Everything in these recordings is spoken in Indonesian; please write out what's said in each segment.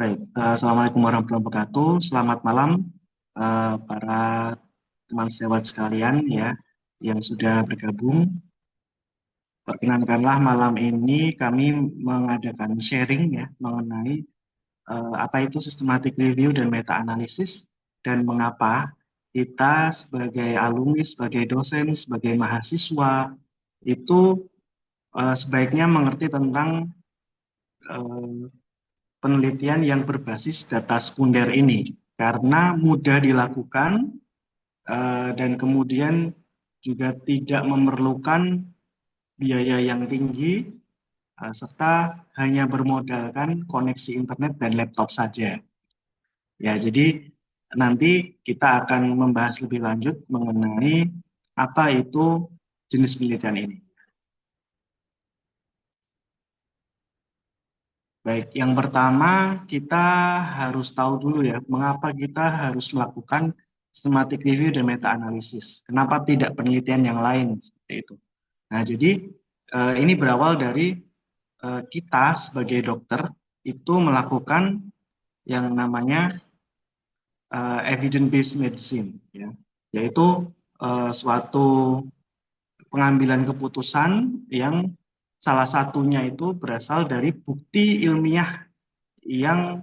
Baik, Assalamualaikum warahmatullahi wabarakatuh. Selamat malam para teman sejawat sekalian ya yang sudah bergabung. Perkenankanlah malam ini kami mengadakan sharing ya mengenai apa itu systematic review dan meta analisis dan mengapa kita sebagai alumni, sebagai dosen, sebagai mahasiswa itu sebaiknya mengerti tentang eh, penelitian yang berbasis data sekunder ini karena mudah dilakukan dan kemudian juga tidak memerlukan biaya yang tinggi serta hanya bermodalkan koneksi internet dan laptop saja. Ya, jadi nanti kita akan membahas lebih lanjut mengenai apa itu jenis penelitian ini. Baik, yang pertama kita harus tahu dulu ya, mengapa kita harus melakukan systematic review dan meta analisis. Kenapa tidak penelitian yang lain seperti itu. Nah, jadi ini berawal dari kita sebagai dokter itu melakukan yang namanya evidence-based medicine, ya, yaitu suatu pengambilan keputusan yang salah satunya itu berasal dari bukti ilmiah yang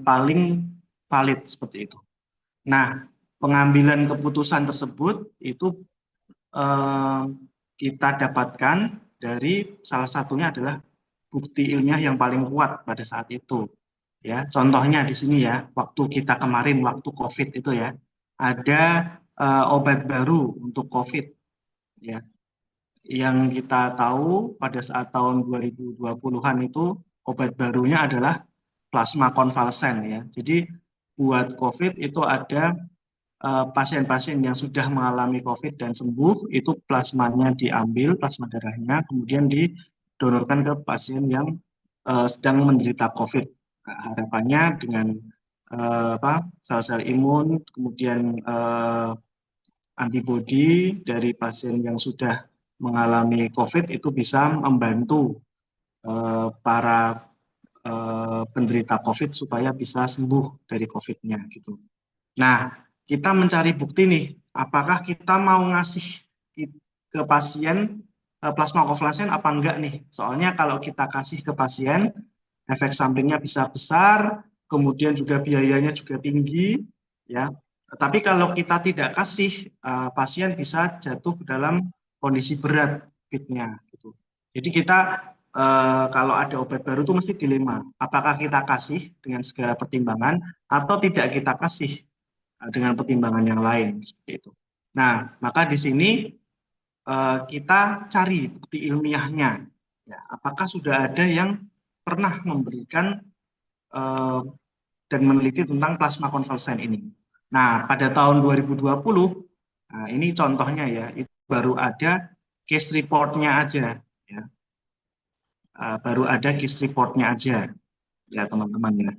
paling valid seperti itu. Nah, pengambilan keputusan tersebut itu eh, kita dapatkan dari salah satunya adalah bukti ilmiah yang paling kuat pada saat itu. Ya, contohnya di sini ya, waktu kita kemarin waktu COVID itu ya, ada obat baru untuk COVID ya, yang kita tahu pada saat tahun 2020-an itu obat barunya adalah plasma konvalesen ya. Jadi buat COVID itu ada pasien-pasien yang sudah mengalami COVID dan sembuh, itu plasmanya diambil, plasma darahnya, kemudian didonorkan ke pasien yang sedang menderita COVID. Nah, harapannya dengan sel-sel imun, kemudian antibodi dari pasien yang sudah mengalami COVID itu bisa membantu para penderita COVID supaya bisa sembuh dari COVID-nya gitu. Nah, kita mencari bukti nih, apakah kita mau ngasih ke pasien plasma konvalesen apa enggak nih? Soalnya kalau kita kasih ke pasien, efek sampingnya bisa besar, kemudian juga biayanya juga tinggi, ya. Tapi kalau kita tidak kasih, pasien bisa jatuh dalam kondisi berat COVID-nya, gitu. Jadi kita kalau ada obat baru itu mesti dilema, apakah kita kasih dengan segala pertimbangan atau tidak kita kasih dengan pertimbangan yang lain seperti itu. Nah, maka di sini kita cari bukti ilmiahnya. Ya, apakah sudah ada yang pernah memberikan eh, dan meneliti tentang plasma konvalesen ini? Nah, pada tahun 2020, nah ini contohnya ya, itu baru ada case report-nya aja, ya. Baru ada case report-nya aja, ya teman-teman ya.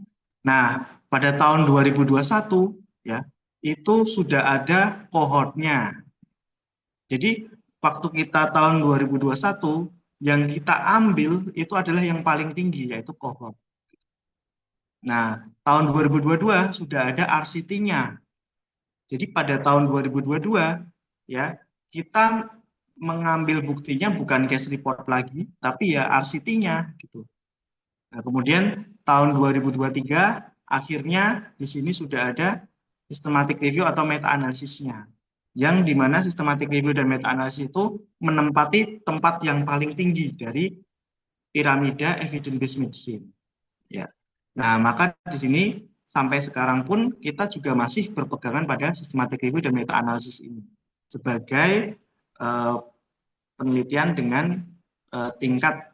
Nah, pada tahun 2021 ya, itu sudah ada kohortnya. Jadi waktu kita tahun 2021 yang kita ambil itu adalah yang paling tinggi yaitu kohort. Nah, tahun 2022 sudah ada RCT-nya. Jadi pada tahun 2022 ya, kita mengambil buktinya bukan case report lagi, tapi ya RCT-nya gitu. Nah, kemudian tahun 2023 akhirnya di sini sudah ada systematic review atau meta analisisnya. Yang di mana systematic review dan meta analisis itu menempati tempat yang paling tinggi dari piramida evidence based medicine. Ya. Nah, maka di sini sampai sekarang pun kita juga masih berpegangan pada systematic review dan meta analisis ini sebagai uh, penelitian dengan tingkat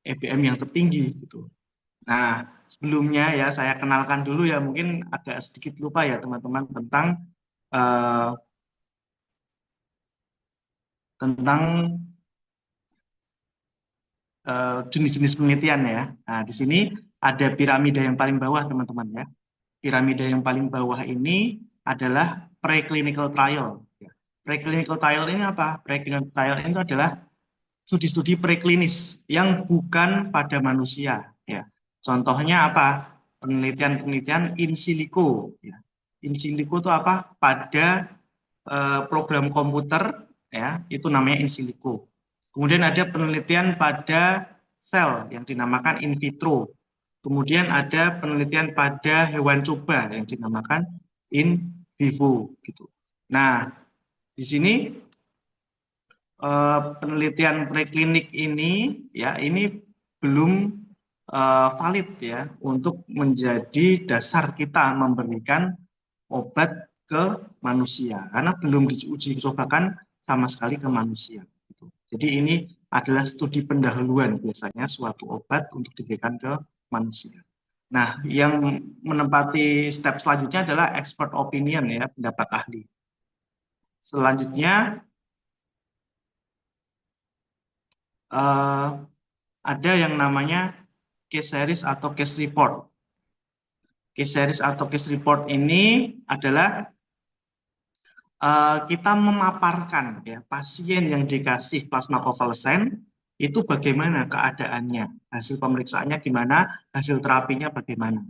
EBM yang tertinggi gitu. Nah, sebelumnya ya saya kenalkan dulu ya, mungkin agak sedikit lupa ya teman-teman tentang eh, tentang jenis-jenis penelitian ya. Nah, di sini ada piramida yang paling bawah teman-teman ya. Piramida yang paling bawah ini adalah preclinical trial. Ya. Preclinical trial ini apa? Preclinical trial ini adalah studi-studi preklinis yang bukan pada manusia. Ya. Contohnya apa? penelitian-penelitian in silico. Ya. In silico itu apa? Pada program komputer, ya, itu namanya in silico. Kemudian ada penelitian pada sel yang dinamakan in vitro. Kemudian ada penelitian pada hewan coba yang dinamakan in vivo gitu. Nah, di sini penelitian preklinik ini ya ini belum valid ya untuk menjadi dasar kita memberikan obat ke manusia karena belum diuji cobakan sama sekali ke manusia gitu. Jadi ini adalah studi pendahuluan biasanya suatu obat untuk diberikan ke manusia. Nah, yang menempati step selanjutnya adalah expert opinion ya, pendapat ahli. Selanjutnya eh, ada yang namanya case series atau case report. Case series atau case report ini adalah kita memaparkan ya pasien yang dikasih plasma konvalesen itu bagaimana keadaannya, hasil pemeriksaannya gimana, hasil terapinya bagaimana.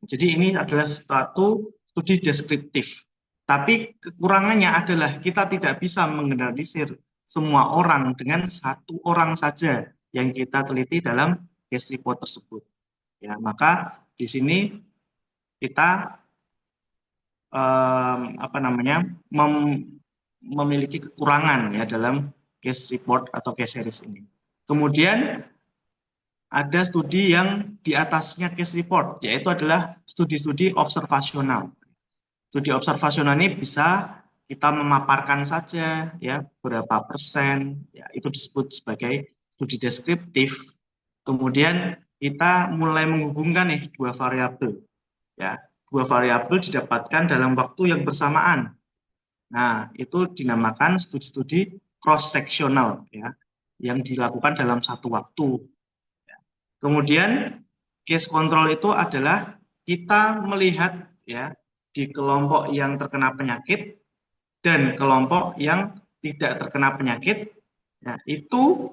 Jadi ini adalah suatu studi deskriptif. Tapi kekurangannya adalah kita tidak bisa menggeneralisir semua orang dengan satu orang saja yang kita teliti dalam case report tersebut. Ya, maka di sini kita apa namanya memiliki kekurangan ya dalam case report atau case series ini. Kemudian ada studi yang di atasnya case report, yaitu adalah studi-studi observasional. Studi observasional ini bisa kita memaparkan saja ya berapa persen, ya itu disebut sebagai studi deskriptif. Kemudian kita mulai menghubungkan nih dua variabel, ya dua variabel didapatkan dalam waktu yang bersamaan. Nah, itu dinamakan studi-studi cross-sectional ya, yang dilakukan dalam satu waktu. Kemudian case control itu adalah kita melihat ya di kelompok yang terkena penyakit dan kelompok yang tidak terkena penyakit. Nah, itu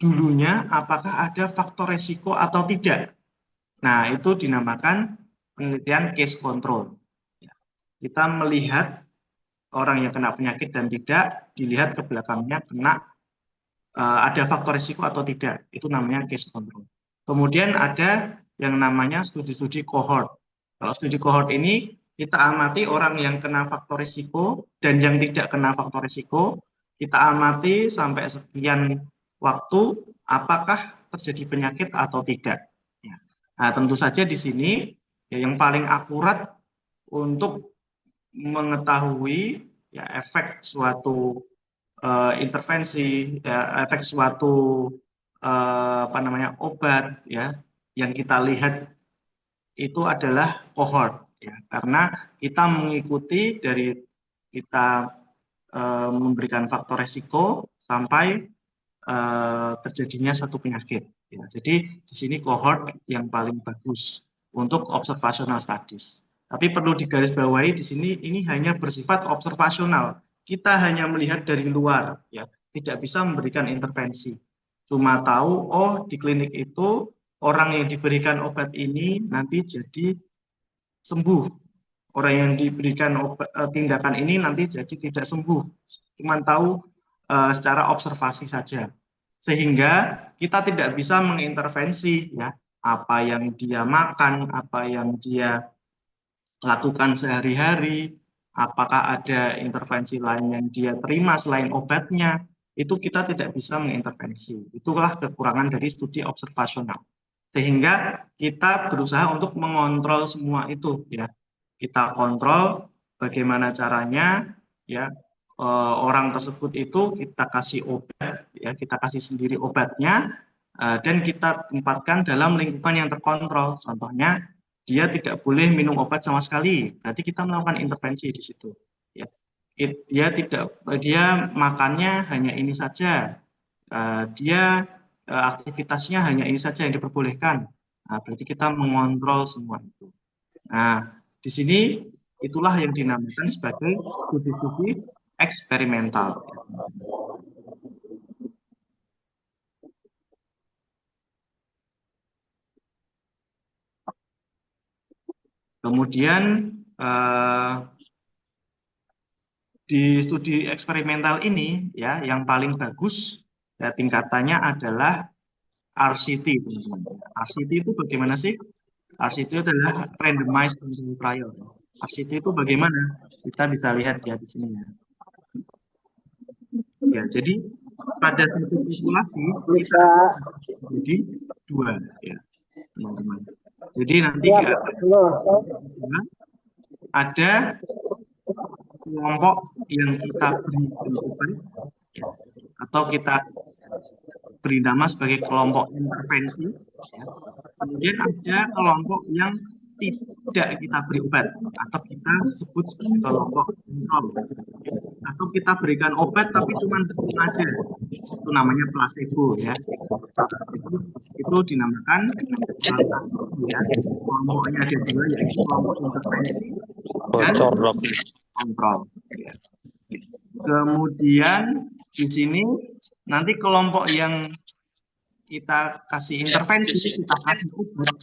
dulunya apakah ada faktor resiko atau tidak. Nah, itu dinamakan penelitian case control. Ya, kita melihat orang yang kena penyakit dan tidak, dilihat ke belakangnya kena ada faktor risiko atau tidak. Itu namanya case control. Kemudian ada yang namanya studi-studi cohort. Kalau studi cohort ini kita amati orang yang kena faktor risiko dan yang tidak kena faktor risiko, kita amati sampai sekian waktu apakah terjadi penyakit atau tidak. Ya. Nah, tentu saja di sini ya, yang paling akurat untuk mengetahui ya efek suatu intervensi, ya, efek suatu apa namanya obat ya yang kita lihat itu adalah cohort ya karena kita mengikuti dari kita memberikan faktor resiko sampai terjadinya satu penyakit ya. Jadi di sini cohort yang paling bagus untuk observational studies. Tapi perlu digarisbawahi di sini ini hanya bersifat observasional. Kita hanya melihat dari luar ya, tidak bisa memberikan intervensi. Cuma tahu oh di klinik itu orang yang diberikan obat ini nanti jadi sembuh. Orang yang diberikan tindakan ini nanti jadi tidak sembuh. Cuma tahu secara observasi saja. Sehingga kita tidak bisa mengintervensi ya apa yang dia makan, apa yang dia lakukan sehari-hari, apakah ada intervensi lain yang dia terima selain obatnya, itu kita tidak bisa mengintervensi. Itulah kekurangan dari studi observasional. Sehingga kita berusaha untuk mengontrol semua itu ya. Kita kontrol bagaimana caranya ya orang tersebut itu kita kasih obat ya, kita kasih sendiri obatnya dan kita tempatkan dalam lingkungan yang terkontrol. Contohnya dia tidak boleh minum obat sama sekali. Berarti kita melakukan intervensi di situ. Ya. Dia makannya hanya ini saja. Dia aktivitasnya hanya ini saja yang diperbolehkan. Nah, berarti kita mengontrol semua itu. Nah, di sini itulah yang dinamakan sebagai studi-studi eksperimental. Kemudian di studi eksperimental ini ya yang paling bagus ya tingkatannya adalah RCT, teman-teman. RCT itu bagaimana sih? RCT adalah randomized control trial. RCT itu bagaimana? Kita bisa lihat ya di sini ya. Ya, jadi pada satu populasi kita Bisa. jadi dua ya, teman-teman. Jadi nanti Iya, akan betul. ada kelompok yang kita berikan obat ya, atau kita beri nama sebagai kelompok intervensi ya. Kemudian ada kelompok yang tidak kita beri obat atau kita sebut sebagai kelompok kontrol atau kita berikan obat tapi cuma diem aja itu namanya placebo ya. Itu dinamakan placebo ya. Kelompoknya ada dua yaitu kelompok intervensi dan Bocor dok. kontrol ya. Kemudian di sini nanti kelompok yang kita kasih intervensi, kita kasih obat,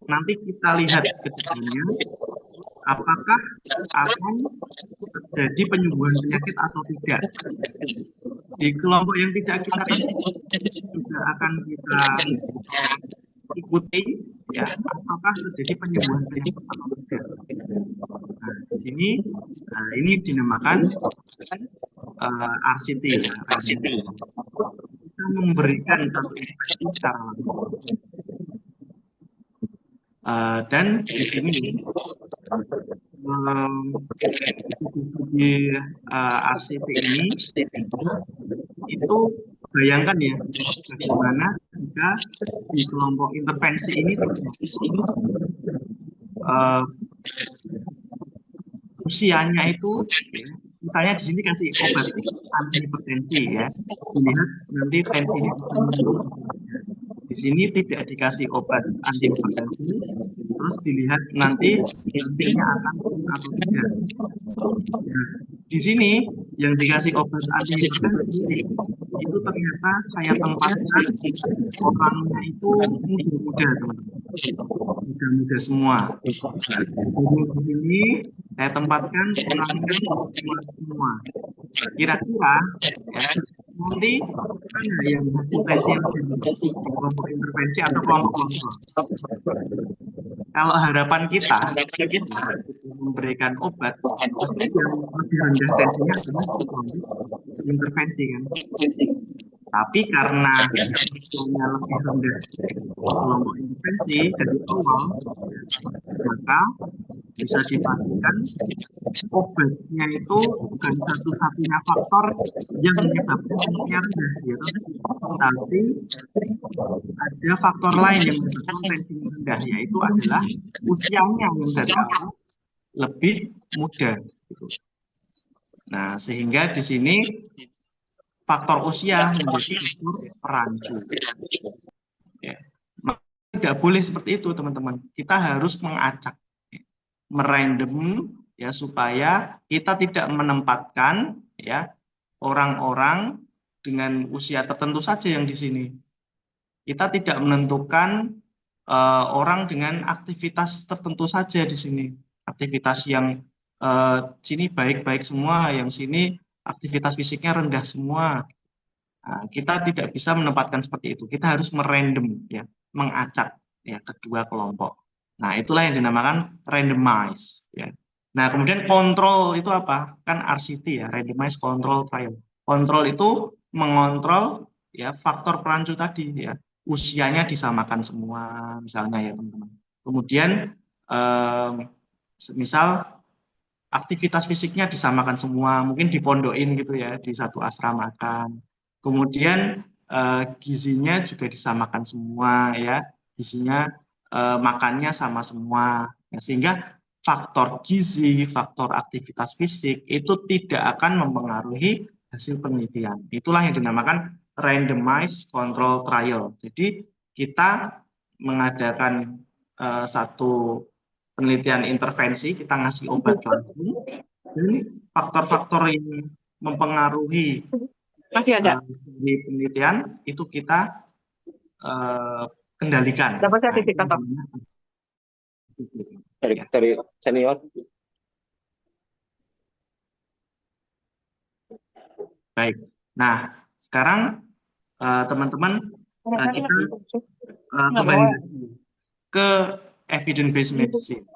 nanti kita lihat ke depannya apakah akan terjadi penyembuhan penyakit atau tidak. Di kelompok yang tidak kita kasih juga akan kita ikuti ya apakah terjadi penyembuhan penyakit atau tidak. Nah, di sini ini dinamakan RCT ya. Kita memberikan satu infeksi secara langsung. Dan di sini studi RCT ini itu bayangkan ya bagaimana jika di kelompok intervensi ini usianya itu ya, misalnya di sini kasih obat anti hipertensi ya, dilihat nanti tensinya akan menurun. Di sini tidak dikasih obat anti hipertensi, terus dilihat nanti nantinya akan turun atau tidak. Nah, di sini yang dikasih obat anti hipertensi itu ternyata saya tempatkan orangnya itu muda-muda, teman-teman. Muda-muda semua. Jadi di sini saya tempatkan orangnya tua semua. Kira-kira ya, nanti mana yang hasil tensi yang lebih bagus? Di kelompok intervensi atau kelompok kontrol? Kalau harapan kita memberikan obat, pasti yang lebih rendah tensinya adalah di kelompok intervensi kan. Tapi karena usianya lebih rendah kelompok intervensi dari awal, maka bisa dipastikan obatnya itu bukan satu-satunya faktor yang menyebabkan tensinya rendah, gitu. Tapi ada faktor lain yang menyebabkan tensinya rendah, yaitu adalah usianya yang dari awal lebih muda. Gitu. Nah, sehingga di sini faktor usia menjadi faktor perancu. Ya. Tidak boleh seperti itu, teman-teman. Kita harus mengacak, merandom, ya supaya kita tidak menempatkan ya orang-orang dengan usia tertentu saja yang di sini. Kita tidak menentukan orang dengan aktivitas tertentu saja di sini. Aktivitas yang sini baik-baik semua, yang sini aktivitas fisiknya rendah semua. Nah, kita tidak bisa menempatkan seperti itu. Kita harus merandom, ya, mengacak ya kedua kelompok. Nah, itulah yang dinamakan randomize. Ya. Nah, kemudian kontrol itu apa? Kan RCT ya, randomized control trial. Kontrol itu mengontrol ya faktor perancu tadi ya. Usianya disamakan semua, misalnya ya teman-teman. Kemudian misal aktivitas fisiknya disamakan semua, mungkin dipondokin gitu ya di satu asrama makan. Kemudian gizinya juga disamakan semua ya, gizinya makannya sama semua. Ya, sehingga faktor gizi, faktor aktivitas fisik itu tidak akan mempengaruhi hasil penelitian. Itulah yang dinamakan randomized control trial. Jadi kita mengadakan satu penelitian intervensi, kita ngasih obat langsung, dan faktor-faktor yang mempengaruhi di penelitian itu kita kendalikan. Dapat sertifikat, Pak. dari Ya, dari senior. baik. Nah, sekarang teman-teman kita kembali lagi ke evidence based medicine.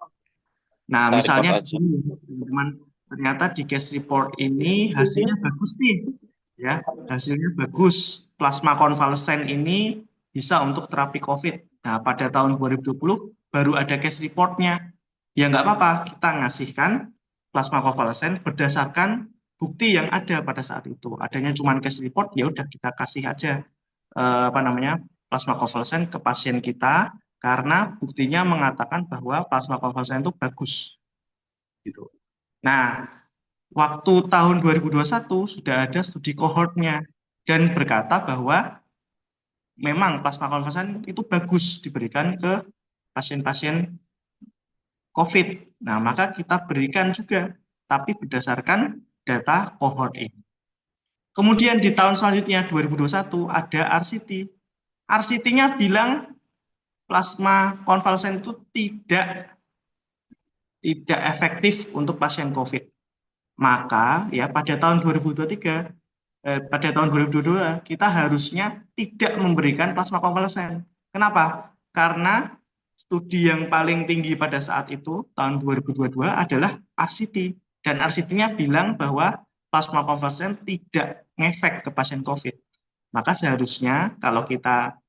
Nah, Nah, report misalnya di aja. sini teman-teman, ternyata di case report ini hasilnya bagus nih, ya, hasilnya bagus. Plasma konvalesen ini bisa untuk terapi COVID. Nah, pada tahun 2020 baru ada case reportnya. Ya nggak apa-apa, kita ngasihkan plasma konvalesen berdasarkan bukti yang ada pada saat itu. Adanya cuma case report, ya udah kita kasih aja apa namanya plasma konvalesen ke pasien kita karena buktinya mengatakan bahwa plasma konvalesen itu bagus gitu. Nah, waktu tahun 2021 sudah ada studi kohortnya dan berkata bahwa memang plasma konvalesen itu bagus diberikan ke pasien-pasien COVID. Nah, maka kita berikan juga, tapi berdasarkan data kohort ini. Kemudian di tahun selanjutnya 2021 ada RCT. RCT-nya bilang plasma konvalesen itu tidak efektif untuk pasien COVID. Maka ya pada tahun 2022 kita harusnya tidak memberikan plasma konvalesen. Kenapa? Karena studi yang paling tinggi pada saat itu tahun 2022 adalah RCT dan RCT-nya bilang bahwa plasma konvalesen tidak ngefek ke pasien COVID. Maka seharusnya kalau kita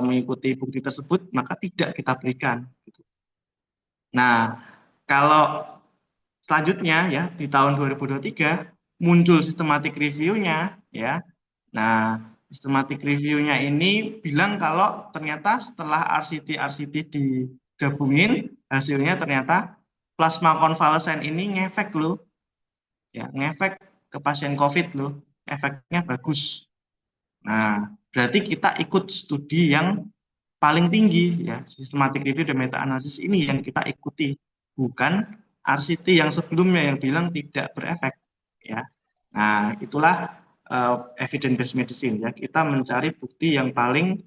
mengikuti bukti tersebut maka tidak kita berikan. Nah, kalau selanjutnya ya di tahun 2023 muncul systematic review-nya ya. Nah, systematic review-nya ini bilang kalau ternyata setelah RCT digabungin hasilnya ternyata plasma konvalesen ini ngefek loh ya, ngefek ke pasien COVID loh. Efeknya bagus. Nah, berarti kita ikut studi yang paling tinggi ya, systematic review dan meta analisis ini yang kita ikuti, bukan RCT yang sebelumnya yang bilang tidak berefek ya. Nah, itulah evidence based medicine ya. Kita mencari bukti yang paling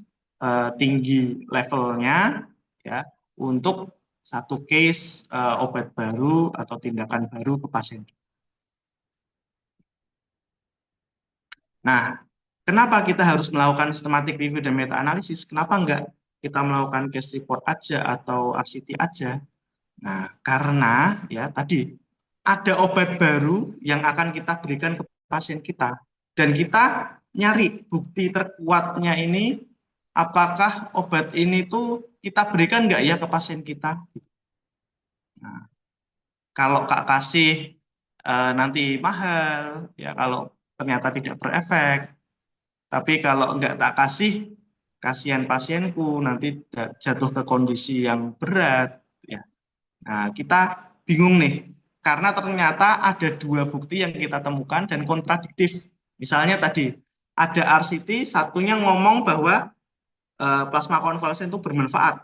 tinggi levelnya ya untuk satu case obat baru atau tindakan baru ke pasien. Nah, kenapa kita harus melakukan systematic review dan meta analisis? Kenapa enggak kita melakukan case report aja atau RCT aja? Nah, karena ya tadi ada obat baru yang akan kita berikan ke pasien kita dan kita nyari bukti terkuatnya ini apakah obat ini tuh kita berikan enggak ya ke pasien kita? Nah, kalau Kak kasih nanti mahal, ya kalau ternyata tidak berefek, tapi kalau enggak tak kasih, kasihan pasienku nanti jatuh ke kondisi yang berat. Ya. Nah, kita bingung nih, karena ternyata ada dua bukti yang kita temukan dan kontradiktif. Misalnya tadi, ada RCT, satunya ngomong bahwa plasma konvalesen itu bermanfaat.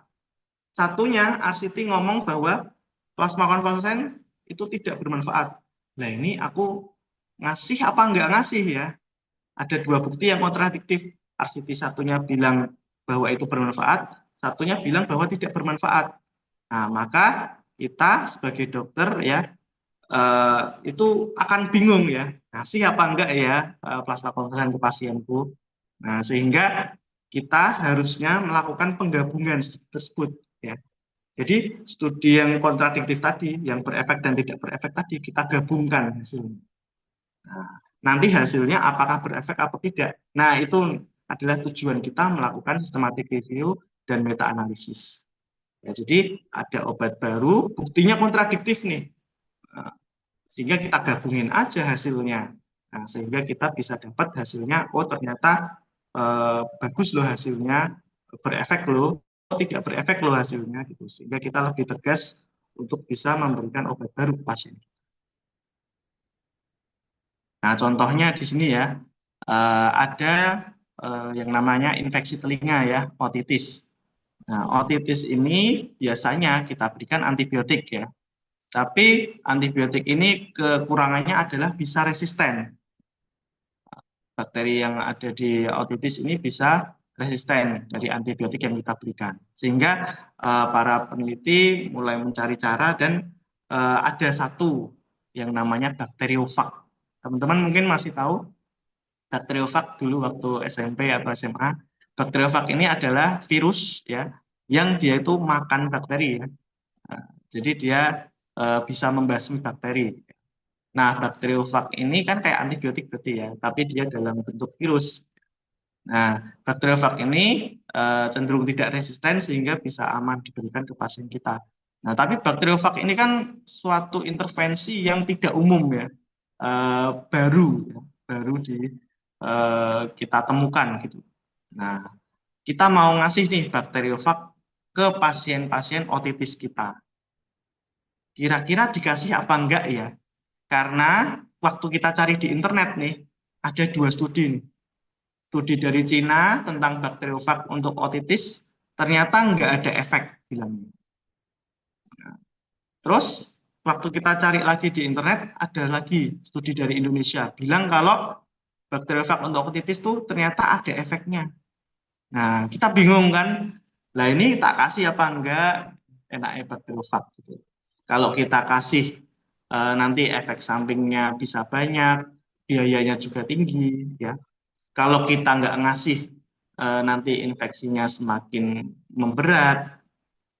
Satunya RCT ngomong bahwa plasma konvalesen itu tidak bermanfaat. Nah, ini aku ngasih apa enggak ngasih ya? Ada dua bukti yang kontradiktif. RCT satunya bilang bahwa itu bermanfaat, satunya bilang bahwa tidak bermanfaat. Nah, maka kita sebagai dokter ya itu akan bingung ya, ngasih apa enggak ya plasma konvalesen ke pasienku. Nah, sehingga kita harusnya melakukan penggabungan studi tersebut ya. Jadi studi yang kontradiktif tadi, yang berefek dan tidak berefek tadi kita gabungkan hasilnya. Nah, nanti hasilnya apakah berefek atau tidak. Nah, itu adalah tujuan kita melakukan systematic review dan meta analisis. Ya, jadi ada obat baru, buktinya kontradiktif nih. Nah, sehingga kita gabungin aja hasilnya. Nah, sehingga kita bisa dapat hasilnya, oh ternyata bagus loh hasilnya, berefek loh, tidak berefek loh hasilnya gitu. Sehingga kita lebih tegas untuk bisa memberikan obat baru ke pasien. Nah, contohnya di sini ya, ada yang namanya infeksi telinga ya, otitis. Nah, otitis ini biasanya kita berikan antibiotik ya. Tapi antibiotik ini kekurangannya adalah bisa resisten. Bakteri yang ada di otitis ini bisa resisten dari antibiotik yang kita berikan. Sehingga para peneliti mulai mencari cara dan ada satu yang namanya bakteriofag. Teman-teman mungkin masih tahu bakteriofag dulu waktu SMP atau SMA. Bakteriofag ini adalah virus ya yang dia itu makan bakteri ya. Nah, jadi dia bisa membasmi bakteri. Nah, bakteriofag ini kan kayak antibiotik berarti ya, tapi dia dalam bentuk virus. Nah, bakteriofag ini cenderung tidak resisten sehingga bisa aman diberikan ke pasien kita. Nah, tapi bakteriofag ini kan suatu intervensi yang tidak umum ya, baru ya, baru kita temukan gitu. Nah, kita mau ngasih nih bakteriofag ke pasien-pasien otitis kita. Kira-kira dikasih apa enggak ya? Karena waktu kita cari di internet nih, ada dua studi nih. Studi dari Cina tentang bakteriofag untuk otitis, ternyata nggak ada efek bilangnya. Terus waktu kita cari lagi di internet, ada lagi studi dari Indonesia bilang kalau bakteriofag untuk otitis tuh ternyata ada efeknya. Nah, kita bingung kan? Lah ini tak kasih apa enggak enaknya bakteriofag gitu. Kalau kita kasih nanti efek sampingnya bisa banyak, biayanya juga tinggi ya. Kalau kita nggak ngasih nanti infeksinya semakin memberat.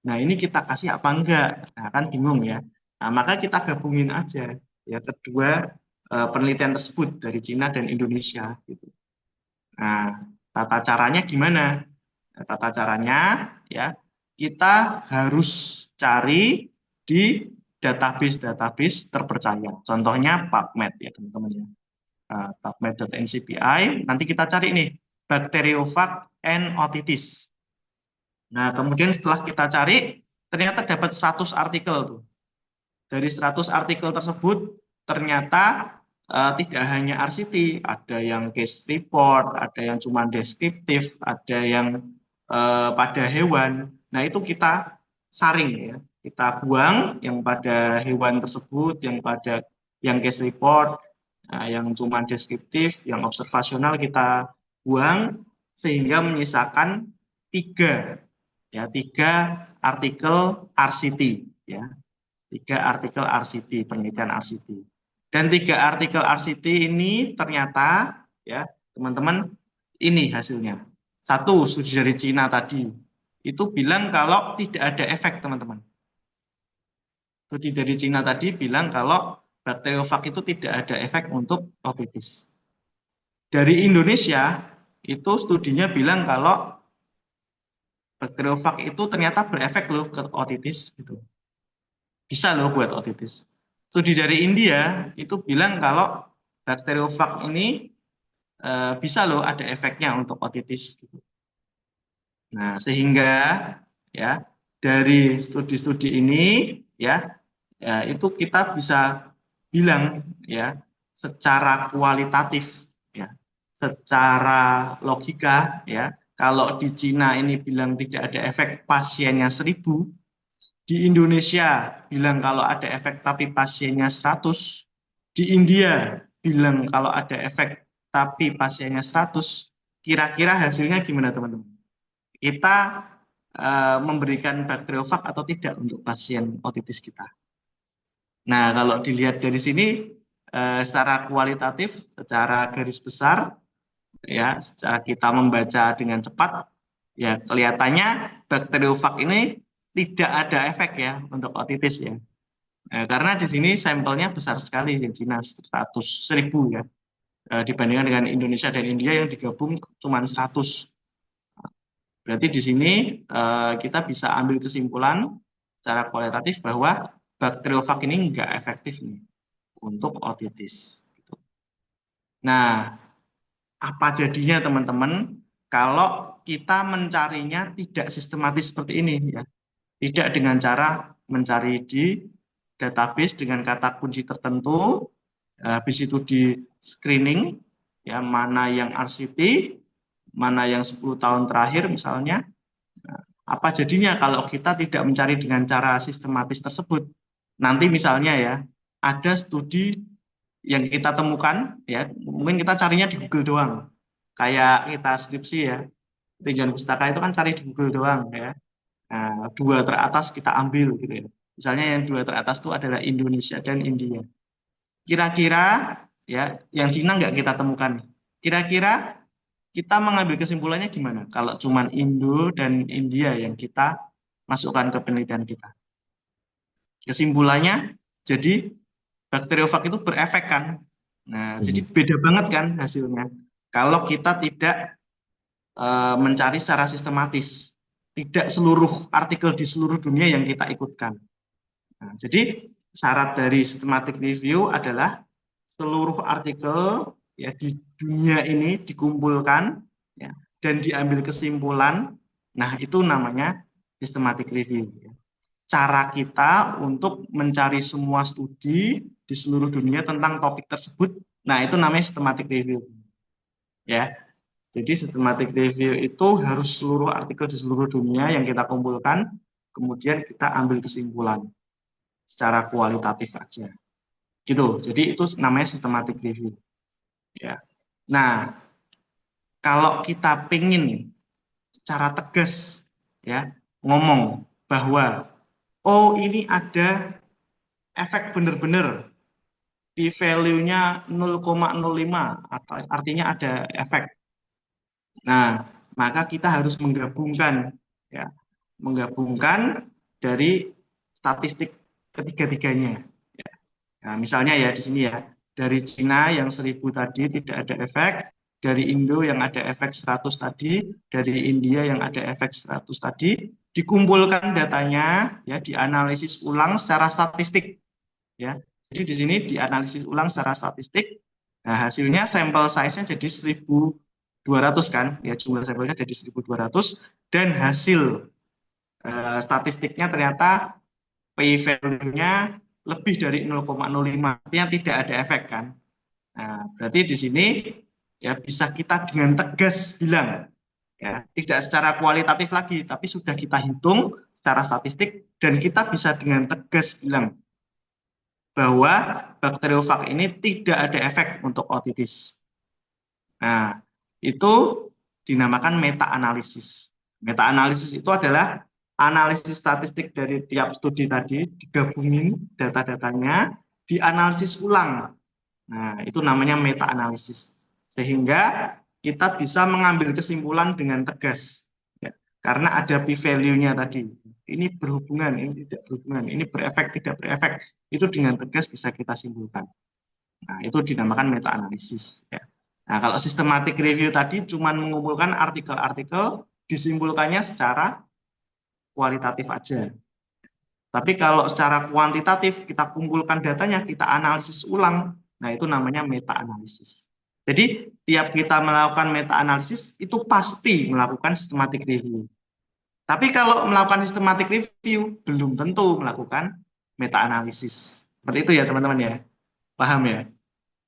Nah, ini kita kasih apa enggak? Nah, kan bingung ya. Nah, maka kita gabungin aja ya kedua penelitian tersebut dari Cina dan Indonesia gitu. Nah, tata caranya gimana? Nah, tata caranya ya kita harus cari di database-database terpercaya. Contohnya PubMed ya teman-teman ya. PubMed.ncbi. Nanti kita cari nih Bacteriophag and otitis. Nah, kemudian setelah kita cari, ternyata dapat 100 artikel tuh. Dari 100 artikel tersebut, ternyata tidak hanya RCT, ada yang case report, ada yang cuma deskriptif, ada yang pada hewan. Nah, itu kita saring ya. Kita buang yang pada hewan tersebut, yang case report, yang cuma deskriptif, yang observasional kita buang, sehingga menyisakan tiga tiga artikel RCT ya, tiga artikel RCT, penelitian RCT, dan tiga artikel RCT ini ternyata ya teman-teman ini hasilnya. Satu studi dari Cina tadi itu bilang kalau tidak ada efek teman-teman. Studi dari Cina tadi bilang kalau bakteriofag itu tidak ada efek untuk otitis. Dari Indonesia itu studinya bilang kalau bakteriofag itu ternyata berefek loh ke otitis gitu. Bisa loh buat otitis. Studi dari India itu bilang kalau bakteriofag ini bisa loh ada efeknya untuk otitis gitu. Nah, sehingga ya dari studi-studi ini ya, itu kita bisa bilang ya secara kualitatif ya, secara logika ya, kalau di Cina ini bilang tidak ada efek pasiennya 1.000, di Indonesia bilang kalau ada efek tapi pasiennya 100, di India bilang kalau ada efek tapi pasiennya 100, kira-kira hasilnya gimana teman-teman? Kita memberikan bakteriofag atau tidak untuk pasien otitis kita. Nah, kalau dilihat dari sini secara kualitatif, secara garis besar, ya, secara kita membaca dengan cepat, ya kelihatannya bakteriofag ini tidak ada efek ya untuk otitis ya. Karena di sini sampelnya besar sekali di Cina 100.000 ya, dibandingkan dengan Indonesia dan India yang digabung cuma 100. Berarti di sini kita bisa ambil kesimpulan secara kualitatif bahwa bakteriofag ini nggak efektif nih untuk otitis. Nah, apa jadinya teman-teman kalau kita mencarinya tidak sistematis seperti ini ya? Tidak dengan cara mencari di database dengan kata kunci tertentu, habis itu di screening ya mana yang RCT, mana yang 10 tahun terakhir misalnya. Apa jadinya kalau kita tidak mencari dengan cara sistematis tersebut? Nanti misalnya ya, ada studi yang kita temukan, ya mungkin kita carinya di Google doang. Kayak kita skripsi ya, Tinjauan pustaka itu kan cari di Google doang ya. Nah, dua teratas kita ambil gitu ya. Misalnya yang dua teratas itu adalah Indonesia dan India. Kira-kira ya, yang Cina nggak kita temukan. Kira-kira kita mengambil kesimpulannya gimana? Kalau cuman Indo dan India yang kita masukkan ke penelitian kita. Kesimpulannya, jadi bakteriofag itu berefek kan. Nah, jadi Mhm. beda banget kan hasilnya. Kalau kita tidak mencari secara sistematis, tidak seluruh artikel di seluruh dunia yang kita ikutkan. Nah, jadi syarat dari systematic review adalah seluruh artikel ya di dunia ini dikumpulkan ya, dan diambil kesimpulan. Nah, itu namanya systematic review. Ya. Cara kita untuk mencari semua studi di seluruh dunia tentang topik tersebut, nah itu namanya systematic review. Ya, jadi systematic review itu harus seluruh artikel di seluruh dunia yang kita kumpulkan, kemudian kita ambil kesimpulan secara kualitatif aja. Gitu. Jadi itu namanya systematic review. Ya. Nah, kalau kita pengen secara tegas ya ngomong bahwa oh ini ada efek benar-benar p-value-nya 0,05 artinya ada efek. Nah, maka kita harus menggabungkan ya, menggabungkan dari statistik ketiga-tiganya. Ya. Nah, misalnya ya di sini ya, dari Cina yang 1.000 tadi tidak ada efek, dari Indo yang ada efek 100 tadi, dari India yang ada efek 100 tadi, dikumpulkan datanya, ya dianalisis ulang secara statistik, ya. Jadi di sini dianalisis ulang secara statistik. Nah, hasilnya sampel size-nya jadi 1.200 kan, ya jumlah sampelnya jadi 1.200 dan hasil statistiknya ternyata p-value-nya lebih dari 0,05, artinya tidak ada efek kan. Nah, berarti di sini ya bisa kita dengan tegas bilang ya, tidak secara kualitatif lagi, tapi sudah kita hitung secara statistik dan kita bisa dengan tegas bilang bahwa bakteriofag ini tidak ada efek untuk otitis. Nah, itu dinamakan meta-analisis. Meta-analisis itu adalah analisis statistik dari tiap studi tadi, digabungin data-datanya, dianalisis ulang. Nah, itu namanya meta-analisis. Sehingga kita bisa mengambil kesimpulan dengan tegas. Ya, karena ada p-value-nya tadi. Ini berhubungan, ini tidak berhubungan, ini berefek, tidak berefek. Itu dengan tegas bisa kita simpulkan. Nah, itu dinamakan meta-analisis. Ya. Nah, kalau systematic review tadi cuma mengumpulkan artikel-artikel, disimpulkannya secara kualitatif aja. Tapi kalau secara kuantitatif kita kumpulkan datanya, kita analisis ulang, nah itu namanya meta-analisis. Jadi tiap kita melakukan meta-analisis itu pasti melakukan systematic review. Tapi kalau melakukan systematic review belum tentu melakukan meta-analisis. Seperti itu ya teman-teman ya, paham ya?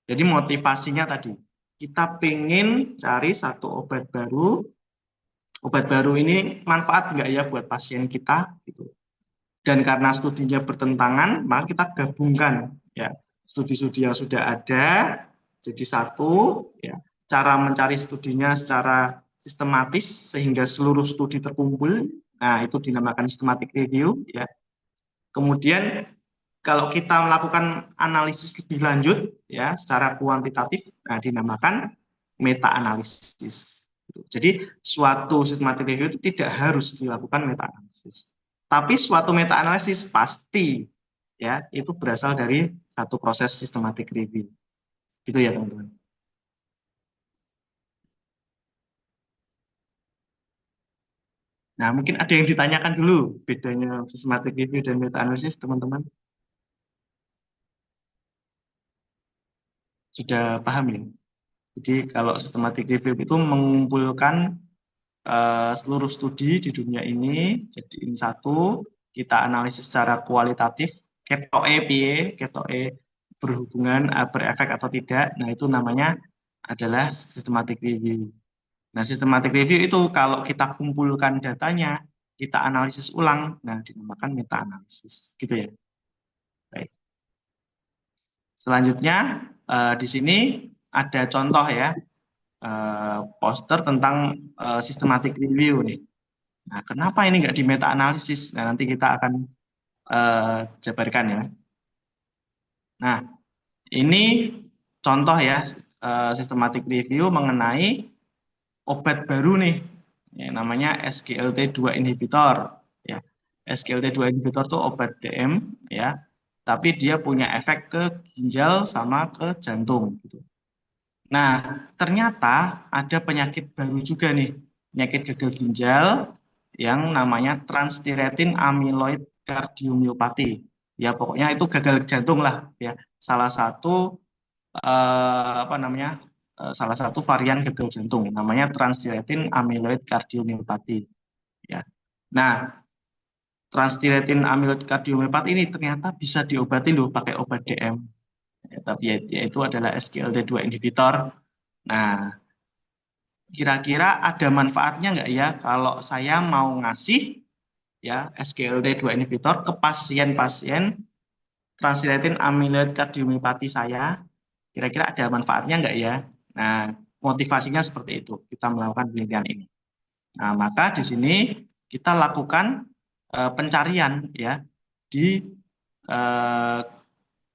Jadi motivasinya tadi, kita pengen cari satu obat baru ini manfaat nggak ya buat pasien kita gitu. Dan karena studinya bertentangan, maka kita gabungkan ya studi-studi yang sudah ada jadi satu ya. Cara mencari studinya secara sistematis sehingga seluruh studi terkumpul. Nah, itu dinamakan systematic review ya. Kemudian kalau kita melakukan analisis lebih lanjut ya secara kuantitatif, nah dinamakan meta analisis. Jadi suatu systematic review itu tidak harus dilakukan meta analisis, tapi suatu meta analisis pasti ya itu berasal dari satu proses systematic review. Gitu ya teman-teman. Nah mungkin ada yang ditanyakan dulu bedanya systematic review dan meta analisis teman-teman sudah paham ya. Jadi kalau systematic review itu mengumpulkan seluruh studi di dunia ini jadiin satu, kita analisis secara kualitatif, ketoke piye, ketoke berhubungan, berefek atau tidak. Nah, itu namanya adalah systematic review. Nah, systematic review itu kalau kita kumpulkan datanya, kita analisis ulang, nah dinamakan meta analisis. Gitu ya. Baik. Selanjutnya di sini ada contoh ya. poster tentang systematic review nih. Nah, kenapa ini nggak di meta analisis? Nah, nanti kita akan jabarkan ya. Nah, ini contoh ya systematic review mengenai obat baru nih, ya, namanya SGLT2 inhibitor. Ya, SGLT2 inhibitor itu obat DM ya, tapi dia punya efek ke ginjal sama ke jantung gitu. Nah, ternyata ada penyakit baru juga nih, penyakit gagal ginjal yang namanya transthyretin amyloid cardiomyopathy. Ya, pokoknya itu gagal jantung lah ya. Salah satu apa namanya? Salah satu varian gagal jantung namanya transthyretin amyloid cardiomyopathy ya. Nah, transthyretin amyloid cardiomyopathy ini ternyata bisa diobati loh pakai obat DM. Ya, tapi yaitu adalah SGLT2 inhibitor. Nah, kira-kira ada manfaatnya nggak ya kalau saya mau ngasih ya SGLT2 inhibitor ke pasien-pasien transthyretin amyloid cardiomyopathy saya? Kira-kira ada manfaatnya nggak ya? Nah, motivasinya seperti itu. Kita melakukan penelitian ini. Nah, maka di sini kita lakukan pencarian ya di eh,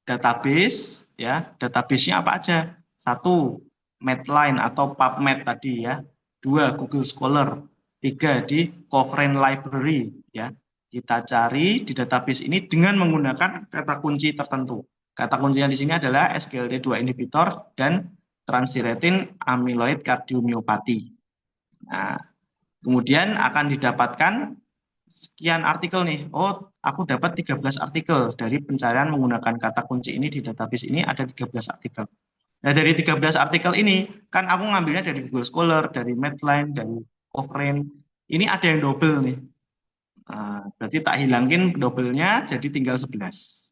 database ya. Database-nya apa aja? Satu, Medline atau PubMed tadi ya. Dua, Google Scholar. Tiga, di Cochrane Library ya. Kita cari di database ini dengan menggunakan kata kunci tertentu. Kata kuncinya di sini adalah SGLT2 inhibitor dan transthyretin amyloid cardiomyopathy. Nah, kemudian akan didapatkan sekian artikel nih. Oh, aku dapat 13 artikel dari pencarian menggunakan kata kunci ini di database ini ada 13 artikel. Nah, dari 13 artikel ini kan aku ngambilnya dari Google Scholar, dari Medline, dari Cochrane. Ini ada yang double nih. Nah, berarti tak hilangin double-nya jadi tinggal 11.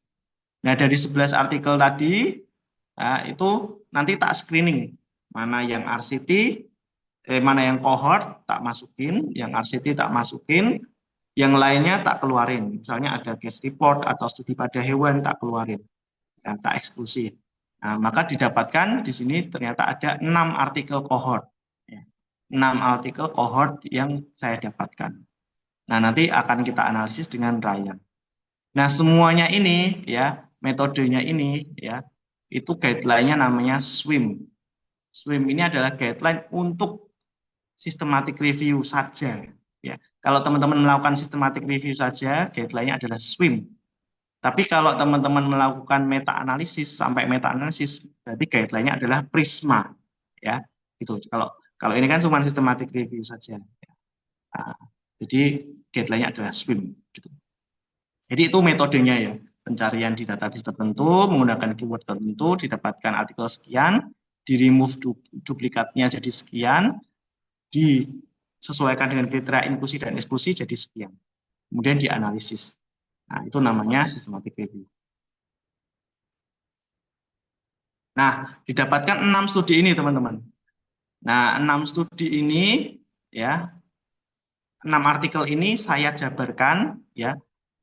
Nah, dari 11 artikel tadi nah, itu nanti tak screening mana yang RCT, mana yang cohort tak masukin, yang RCT tak masukin, yang lainnya tak keluarin. Misalnya ada case report atau studi pada hewan tak keluarin, dan tak eksklusi. Nah, maka didapatkan di sini ternyata ada 6 artikel cohort. Ya. 6 artikel cohort yang saya dapatkan. Nah, nanti akan kita analisis dengan Ryan. Nah, semuanya ini ya, metodenya ini ya, itu guideline-nya namanya SWIM. SWIM ini adalah guideline untuk systematic review saja ya. Kalau teman-teman melakukan systematic review saja, guideline-nya adalah SWIM. Tapi kalau teman-teman melakukan meta analisis sampai meta analisis, berarti guideline-nya adalah PRISMA ya. Gitu. Kalau ini kan cuma systematic review saja. Nah, jadi guideline-nya adalah SWIM gitu. Jadi itu metodenya ya. Pencarian di database tertentu menggunakan keyword tertentu, didapatkan artikel sekian, di remove duplikatnya jadi sekian, disesuaikan dengan kriteria inklusi dan eksklusi jadi sekian. Kemudian dianalisis. Nah, itu namanya systematic review. Nah, didapatkan 6 studi ini, teman-teman. Nah, 6 studi ini ya, 6 artikel ini saya jabarkan ya.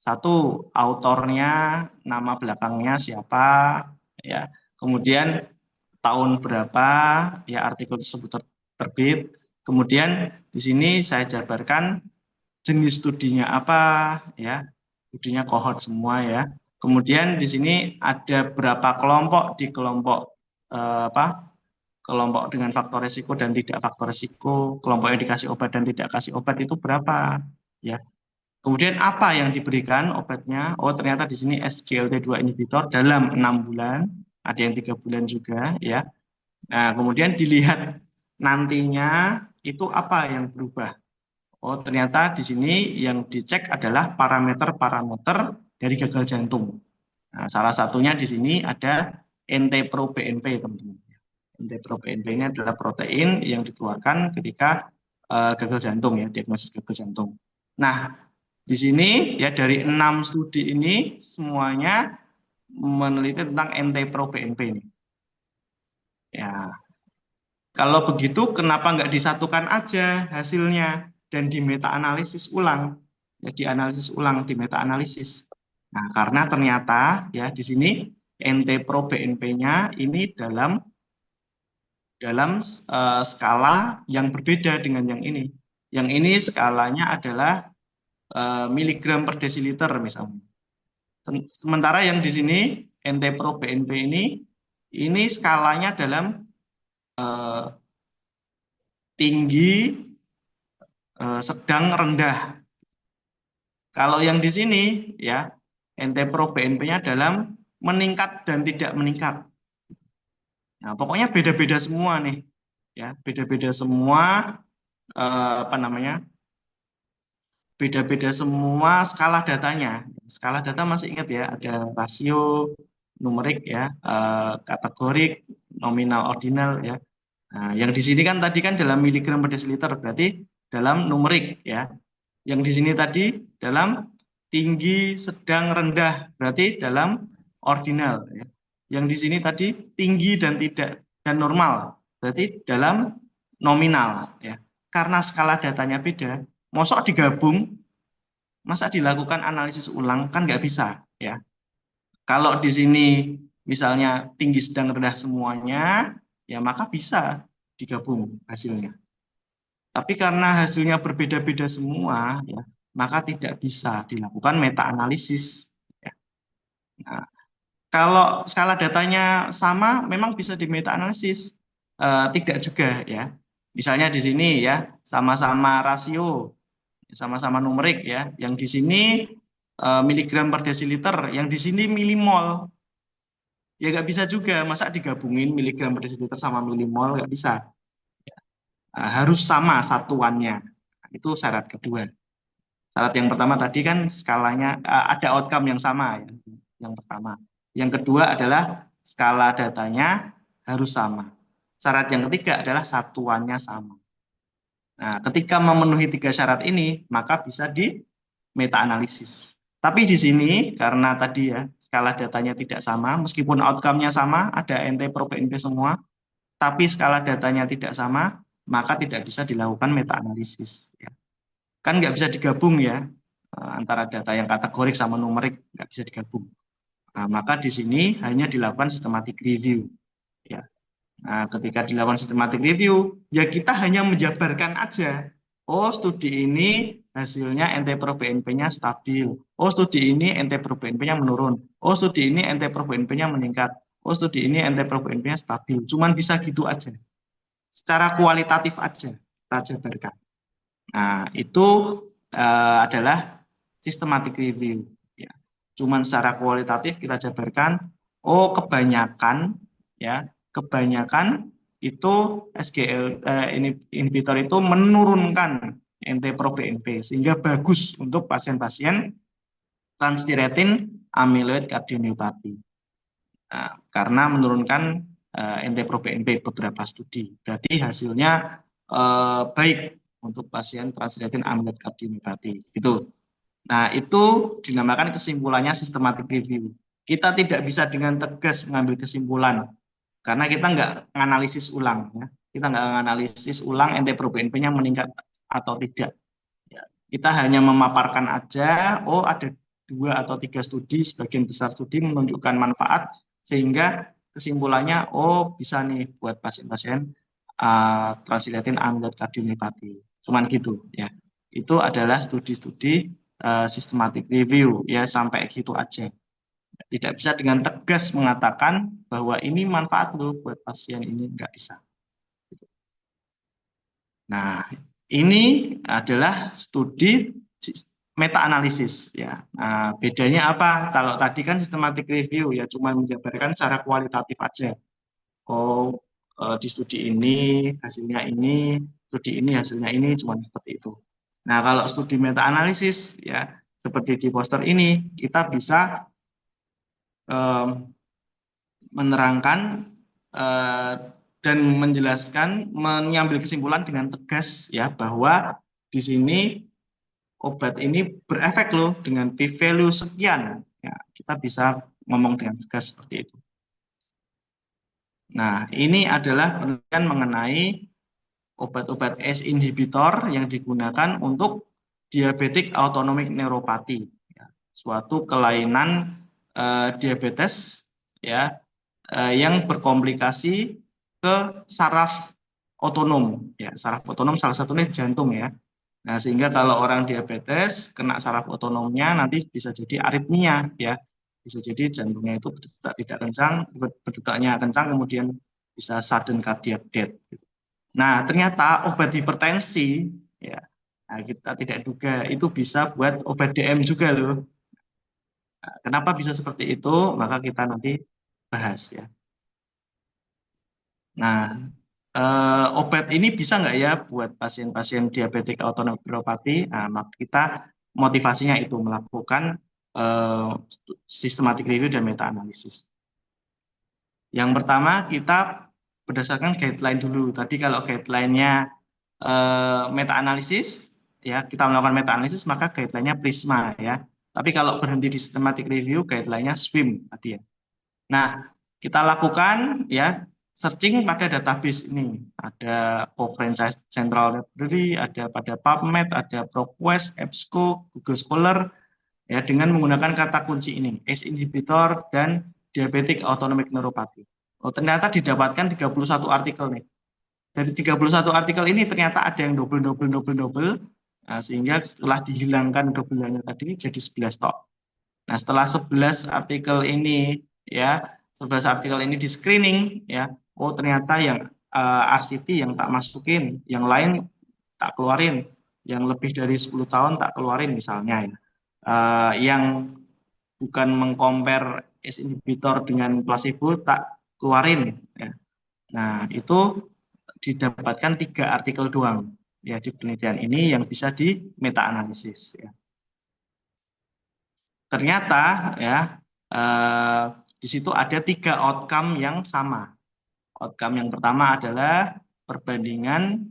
Satu, autornya, nama belakangnya siapa ya. Kemudian tahun berapa ya artikel tersebut terbit. Kemudian di sini saya jabarkan jenis studinya apa ya. Studinya cohort semua ya. Kemudian di sini ada berapa kelompok di kelompok apa? Kelompok dengan faktor resiko dan tidak faktor resiko, kelompok yang dikasih obat dan tidak kasih obat itu berapa ya. Kemudian apa yang diberikan obatnya? Oh, ternyata di sini SGLT2 inhibitor dalam 6 bulan, ada yang 3 bulan juga ya. Nah, kemudian dilihat nantinya itu apa yang berubah. Oh, ternyata di sini yang dicek adalah parameter-parameter dari gagal jantung. Nah, salah satunya di sini ada NT-proBNP, teman-teman. NT-proBNP ini adalah protein yang dikeluarkan ketika gagal jantung ya, diagnosis gagal jantung. Nah, di sini ya dari 6 studi ini semuanya meneliti tentang NT-proBNP ini. Ya, kalau begitu kenapa nggak disatukan aja hasilnya dan di meta analisis ulang? Ya, dianalisis ulang di meta analisis. Nah, karena ternyata ya di sini NT-proBNP-nya ini dalam skala yang berbeda dengan yang ini. Yang ini skalanya adalah miligram per desiliter misalnya. Sementara yang di sini NT-proBNP ini skalanya dalam eh, tinggi, sedang, rendah. Kalau yang di sini ya NT-proBNP-nya dalam meningkat dan tidak meningkat. Nah, pokoknya beda-beda semua nih, ya beda-beda semua, apa namanya, beda-beda semua skala datanya. Skala data masih ingat ya, ada rasio, numerik ya, kategorik, nominal, ordinal ya. Nah, yang di sini kan tadi kan dalam miligram per desiliter, berarti dalam numerik ya. Yang di sini tadi dalam tinggi, sedang, rendah, berarti dalam ordinal ya. Yang di sini tadi tinggi dan tidak dan normal, berarti dalam nominal ya. Karena skala datanya beda, mosok digabung, masa dilakukan analisis ulang kan nggak bisa ya. Kalau di sini misalnya tinggi, sedang, rendah semuanya, ya maka bisa digabung hasilnya. Tapi karena hasilnya berbeda-beda semua, ya, maka tidak bisa dilakukan meta-analisis. Ya. Nah, kalau skala datanya sama, memang bisa di meta-analisis. Tidak juga ya. Misalnya di sini ya, sama-sama rasio, sama-sama numerik ya. Yang di sini miligram per desiliter, yang di sini milimol. Ya nggak bisa juga, masa digabungin miligram per desiliter sama milimol, nggak bisa. Harus sama satuannya. Itu syarat kedua. Syarat yang pertama tadi kan skalanya ada outcome yang sama ya. Yang pertama. Yang kedua adalah skala datanya harus sama. Syarat yang ketiga adalah satuannya sama. Nah, ketika memenuhi tiga syarat ini, maka bisa di meta-analisis. Tapi di sini karena tadi ya skala datanya tidak sama, meskipun outcome-nya sama, ada NT Pro PNP semua, tapi skala datanya tidak sama, maka tidak bisa dilakukan meta-analisis. Ya. Kan nggak bisa digabung ya, antara data yang kategorik sama numerik, nggak bisa digabung. Nah, maka di sini hanya dilakukan systematic review. Ya. Nah, ketika dilakukan systematic review, ya kita hanya menjabarkan aja. Oh, studi ini hasilnya NT-proBNP-nya stabil. Oh, studi ini NT-proBNP-nya menurun. Oh, studi ini NT-proBNP-nya meningkat. Oh, studi ini NT-proBNP-nya stabil. Cuman bisa gitu aja. Secara kualitatif aja kita jabarkan. Nah, itu adalah systematic review. Ya. Cuman secara kualitatif kita jabarkan, oh kebanyakan ya, kebanyakan itu SGL inhibitor itu menurunkan NT-proBNP sehingga bagus untuk pasien-pasien transthyretin amyloid cardiomyopathy. Nah, karena menurunkan NT-proBNP beberapa studi. Berarti hasilnya baik untuk pasien transthyretin amyloid cardiomyopathy. Gitu. Nah, itu dinamakan kesimpulannya systematic review. Kita tidak bisa dengan tegas mengambil kesimpulan karena kita nggak menganalisis ulang. Ya. Kita nggak menganalisis ulang NT-proBNP-nya meningkat atau tidak. Ya. Kita hanya memaparkan aja, oh ada 2 atau 3 studi, sebagian besar studi menunjukkan manfaat, sehingga kesimpulannya, oh bisa nih buat pasien-pasien transthyretin amyloid cardiomyopathy. Cuman gitu ya. Itu adalah studi-studi systematic review ya, sampai gitu aja. Tidak bisa dengan tegas mengatakan bahwa ini manfaat loh buat pasien ini, nggak bisa. Nah, ini adalah studi meta-analisis ya. Nah, bedanya apa? Kalau tadi kan systematic review ya cuma menjabarkan secara kualitatif aja. Oh, di studi ini hasilnya ini, studi ini hasilnya ini, cuma seperti itu. Nah, kalau studi meta-analisis ya seperti di poster ini, kita bisa menerangkan eh, dan menjelaskan, mengambil kesimpulan dengan tegas ya bahwa di sini obat ini berefek loh dengan p-value sekian. Ya, kita bisa ngomong dengan tegas seperti itu. Nah, ini adalah penelitian mengenai obat-obat ACE inhibitor yang digunakan untuk diabetic autonomic neuropathy, ya, suatu kelainan diabetes ya yang berkomplikasi ke saraf otonom. Ya, saraf otonom salah satunya jantung ya. Nah, sehingga kalau orang diabetes kena saraf otonomnya nanti bisa jadi aritmia ya. Bisa jadi jantungnya itu berdetak tidak kencang, berdetaknya kencang kemudian bisa sudden cardiac death. Nah, ternyata obat hipertensi ya. Nah, kita tidak duga itu bisa buat obat DM juga loh. Nah, kenapa bisa seperti itu? Maka kita nanti bahas ya. Nah, obat ini bisa nggak ya buat pasien-pasien diabetik autonephropati? Nah, kita motivasinya itu melakukan eh, systematic review dan meta analisis. Yang pertama kita berdasarkan guideline dulu. Tadi kalau guideline-nya meta analisis, ya kita melakukan meta analisis maka guideline-nya Prisma ya. Tapi kalau berhenti di systematic review, guideline-nya SWIM tadi ya. Nah, kita lakukan ya searching pada database ini. Ada Cochrane Central Library, ada pada PubMed, ada ProQuest, EBSCO, Google Scholar, ya dengan menggunakan kata kunci ini, ACE inhibitor dan diabetic autonomic neuropathy. Oh, ternyata didapatkan 31 artikel nih. Dari 31 artikel ini ternyata ada yang double, double, double, double. Nah, sehingga setelah dihilangkan double-nya tadi jadi 11 tok. Nah, setelah 11 artikel ini ya, 11 artikel ini di screening ya, oh ternyata yang RCT yang tak masukin, yang lain tak keluarin, yang lebih dari 10 tahun tak keluarin misalnya ya. Yang bukan mengcompare ACE inhibitor dengan placebo tak keluarin ya. Nah, itu didapatkan 3 artikel doang ya di penelitian ini yang bisa di meta analisis ya. Ternyata ya eh, di situ ada 3 outcome yang sama. Outcome yang pertama adalah perbandingan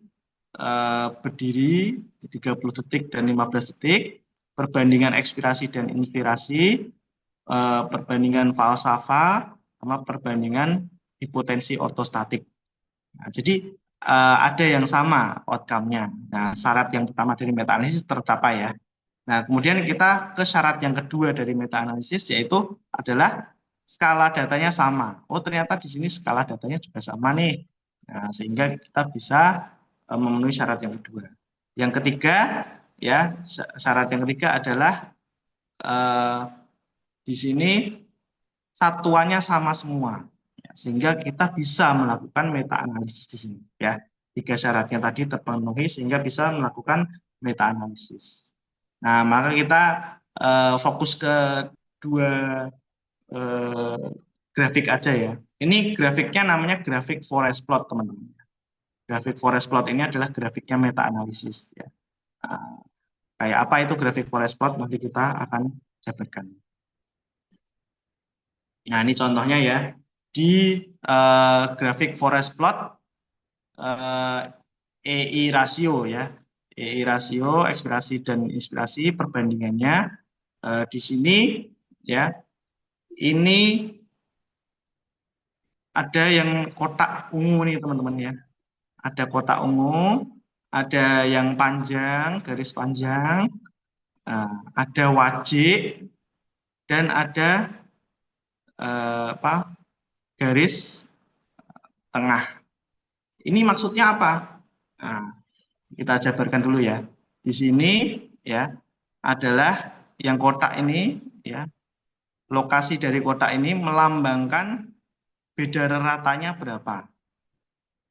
berdiri di 30 detik dan 15 detik, perbandingan ekspirasi dan inspirasi, perbandingan falsafa, sama perbandingan hipotensi ortostatik. Nah, jadi ada yang sama outcome-nya. Nah, syarat yang pertama dari meta analisis tercapai ya. Nah, kemudian kita ke syarat yang kedua dari meta analisis yaitu adalah skala datanya sama. Oh, ternyata di sini skala datanya juga sama nih. Nah, sehingga kita bisa memenuhi syarat yang kedua. Yang ketiga ya, syarat yang ketiga adalah eh, di sini satuannya sama semua. Ya, sehingga kita bisa melakukan meta analisis di sini ya. 3 syaratnya tadi terpenuhi sehingga bisa melakukan meta analisis. Nah, maka kita fokus ke 2 eh, grafik aja ya. Ini grafiknya namanya grafik forest plot, teman-teman. Grafik forest plot ini adalah grafiknya meta analisis ya. Nah, kayak apa itu grafik forest plot nanti kita akan jabarkan. Nah, ini contohnya ya. Di grafik forest plot eh, EI rasio ya. EI rasio, ekspirasi dan inspirasi perbandingannya di sini ya. Ini ada yang kotak ungu nih teman-teman ya. Ada kotak ungu, ada yang panjang, garis panjang, ada wajik dan ada apa? Garis tengah. Ini maksudnya apa? Nah, kita jabarkan dulu ya. Di sini ya adalah yang kotak ini ya. Lokasi dari kotak ini melambangkan beda reratanya berapa.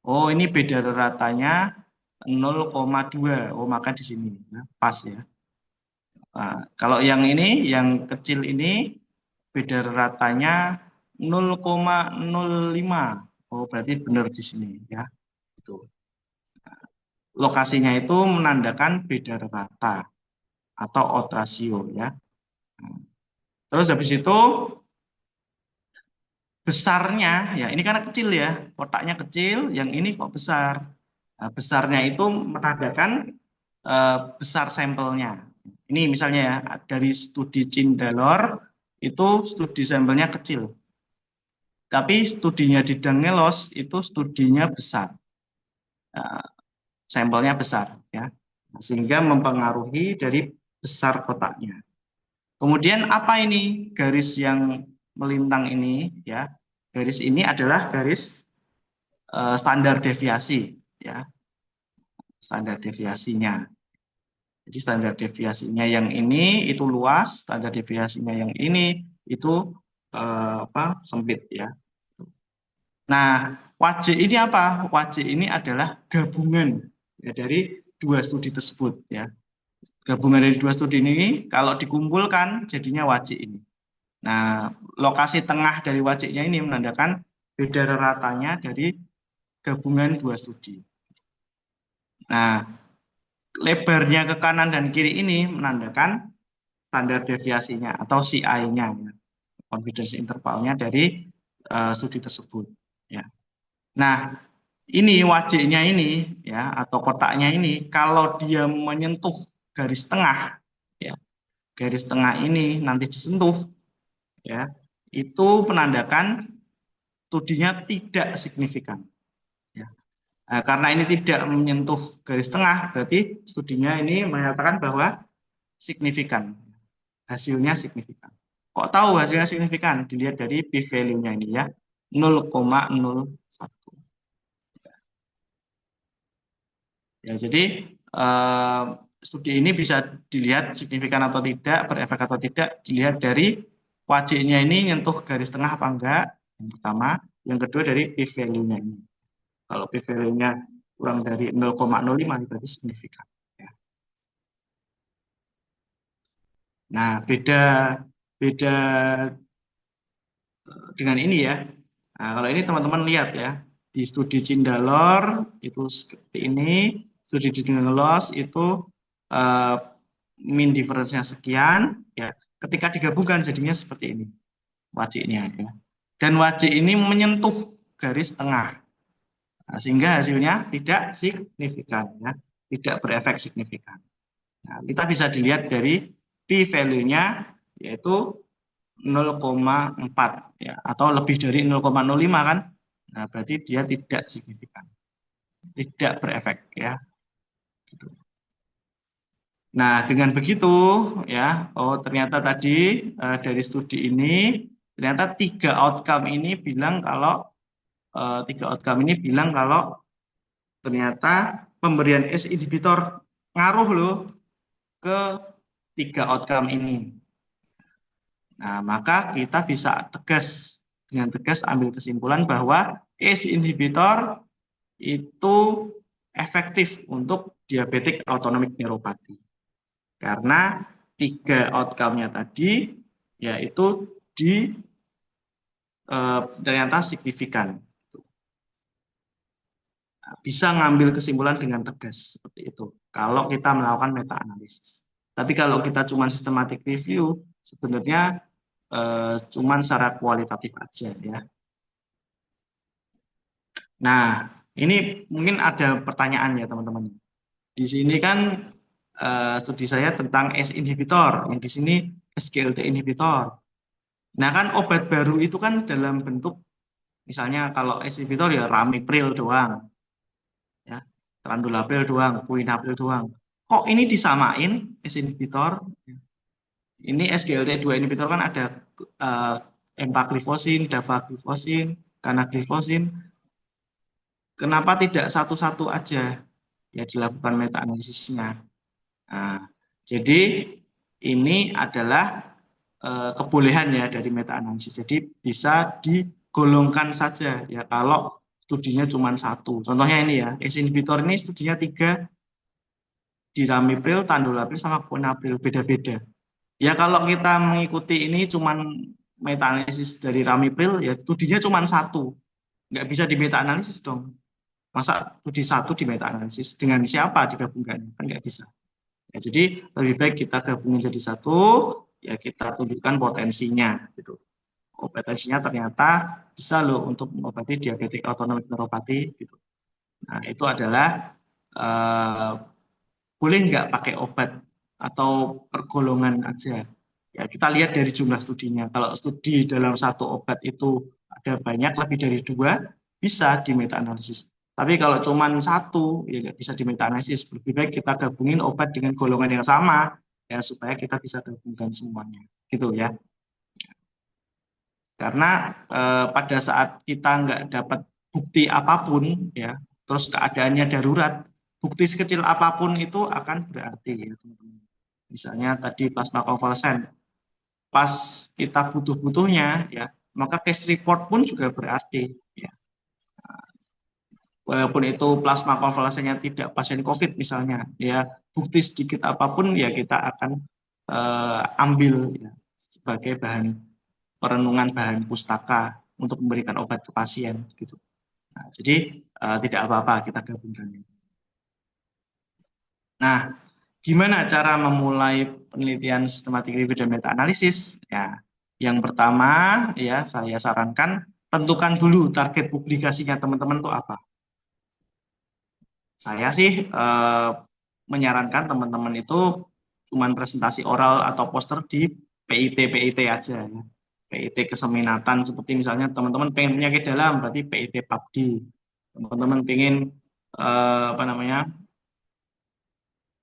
Oh, ini beda reratanya 0,2. Oh, maka di sini ya, pas ya. Nah, kalau yang ini, yang kecil ini beda reratanya 0,05. Oh, berarti benar di sini ya. Itu. Lokasinya itu menandakan beda rata atau odd ratio ya. Terus habis itu besarnya ya ini karena kecil ya, kotaknya kecil, yang ini kok besar. Nah, besarnya itu menandakan besar sampelnya. Ini misalnya ya dari studi Cindalor itu studi sampelnya kecil, tapi studinya di Dangelos itu studinya besar. Nah, sampelnya besar ya, sehingga mempengaruhi dari besar kotaknya. Kemudian apa ini garis yang melintang ini ya? Garis ini adalah garis standar deviasi, ya, standar deviasinya. Jadi standar deviasinya yang ini itu luas, standar deviasinya yang ini itu sempit, ya. Nah, wajik ini apa? Wajik ini adalah gabungan, ya, dari dua studi tersebut, ya. Gabungan dari dua studi ini kalau dikumpulkan jadinya wajik ini. Nah, lokasi tengah dari wajiknya ini menandakan beda ratanya dari gabungan dua studi. Nah, lebarnya ke kanan dan kiri ini menandakan standar deviasinya atau CI-nya, ya, confidence intervalnya dari studi tersebut, ya. Nah, ini wajiknya ini, ya, atau kotaknya ini kalau dia menyentuh garis tengah, ya, garis tengah ini nanti disentuh, ya, itu menandakan studinya tidak signifikan, ya. Nah, karena ini tidak menyentuh garis tengah, berarti studinya ini menyatakan bahwa signifikan, hasilnya signifikan. Kok tahu hasilnya signifikan? Dilihat dari p-value-nya ini, ya, 0,01. Ya, jadi eh, studi ini bisa dilihat signifikan atau tidak, berefek atau tidak, dilihat dari wajiknya ini nyentuh garis tengah apa enggak, yang pertama. Yang kedua dari p-value-nya ini. Kalau p-value-nya kurang dari 0,05 berarti signifikan, ya. Nah, beda beda dengan ini, ya. Nah, kalau ini teman-teman lihat, ya, di studi Cindalor itu seperti ini, studi Cindalor itu eh, mean difference-nya sekian, ya. Ketika digabungkan jadinya seperti ini wajiknya, ya. Dan wajik ini menyentuh garis tengah. Nah, sehingga hasilnya tidak signifikan, ya. Tidak berefek signifikan. Nah, kita bisa dilihat dari p-value-nya yaitu 0,4, ya, atau lebih dari 0,05 kan. Nah, berarti dia tidak signifikan, tidak berefek, ya. Gitu. Nah, dengan begitu, ya, oh ternyata tadi dari studi ini ternyata tiga outcome ini bilang kalau ternyata pemberian ACE inhibitor ngaruh loh ke tiga outcome ini. Nah, maka kita bisa dengan tegas ambil kesimpulan bahwa ACE inhibitor itu efektif untuk diabetic autonomic neuropathy. Karena tiga outcome-nya tadi yaitu ternyata signifikan. Nah, bisa ngambil kesimpulan dengan tegas seperti itu kalau kita melakukan meta analisis. Tapi kalau kita cuma systematic review, sebenarnya cuma secara kualitatif aja, ya. Nah, ini mungkin ada pertanyaan, ya, teman-teman. Di sini kan studi saya tentang ACE inhibitor, yang di sini SGLT inhibitor. Nah, kan obat baru itu kan dalam bentuk, misalnya kalau ACE inhibitor ya ramipril doang, ya, trandolapril doang, quinapril doang. Kok ini disamain ACE inhibitor? Ini SGLT2 inhibitor kan ada eh, empagliflozin, dapagliflozin, kanagliflozin. Kenapa tidak satu-satu aja, ya, dilakukan meta analisisnya? Nah, jadi ini adalah kebolehan, ya, dari meta analisis. Jadi bisa digolongkan saja, ya, kalau studinya cuma satu. Contohnya ini, ya, ACE inhibitor ini studinya 3, di tandolapril, sama quinapril, beda-beda. Ya, kalau kita mengikuti ini cuma meta analisis dari ramipril, ya studinya cuma satu, nggak bisa di meta analisis dong. Masa studi satu di meta analisis dengan siapa digabungkan, kan nggak bisa. Ya, jadi lebih baik kita gabungin jadi satu, ya, kita tunjukkan potensinya, gitu. Oh, potensinya ternyata bisa loh untuk mengobati diabetik autonomic neuropathy, gitu. Nah, itu adalah eh, boleh nggak pakai obat atau pergolongan aja. Ya, kita lihat dari jumlah studinya. Kalau studi dalam satu obat itu ada banyak, lebih dari 2, bisa di meta analisis. Tapi kalau cuma satu, ya nggak bisa di meta analisis. Lebih baik kita gabungin obat dengan golongan yang sama, ya, supaya kita bisa gabungkan semuanya, gitu, ya. Karena pada saat kita nggak dapat bukti apapun ya, terus keadaannya darurat, bukti sekecil apapun itu akan berarti ya teman-teman. Misalnya tadi plasma konvalesen, pas kita butuh-butuhnya ya, maka case report pun juga berarti ya. Walaupun itu plasma konvalesennya tidak pasien COVID misalnya, ya bukti sedikit apapun ya kita akan ambil ya, sebagai bahan perenungan, bahan pustaka untuk memberikan obat ke pasien gitu. Nah, jadi tidak apa-apa kita gabungkan. Nah, gimana cara memulai penelitian sistematik review dan meta analisis? Ya, yang pertama ya saya sarankan tentukan dulu target publikasinya teman-teman itu apa. Saya sih menyarankan teman-teman itu cuman presentasi oral atau poster di PIT aja ya. PIT keseminatan seperti misalnya teman-teman pengen penyakit dalam berarti PIT PAPD. Teman-teman pengen apa namanya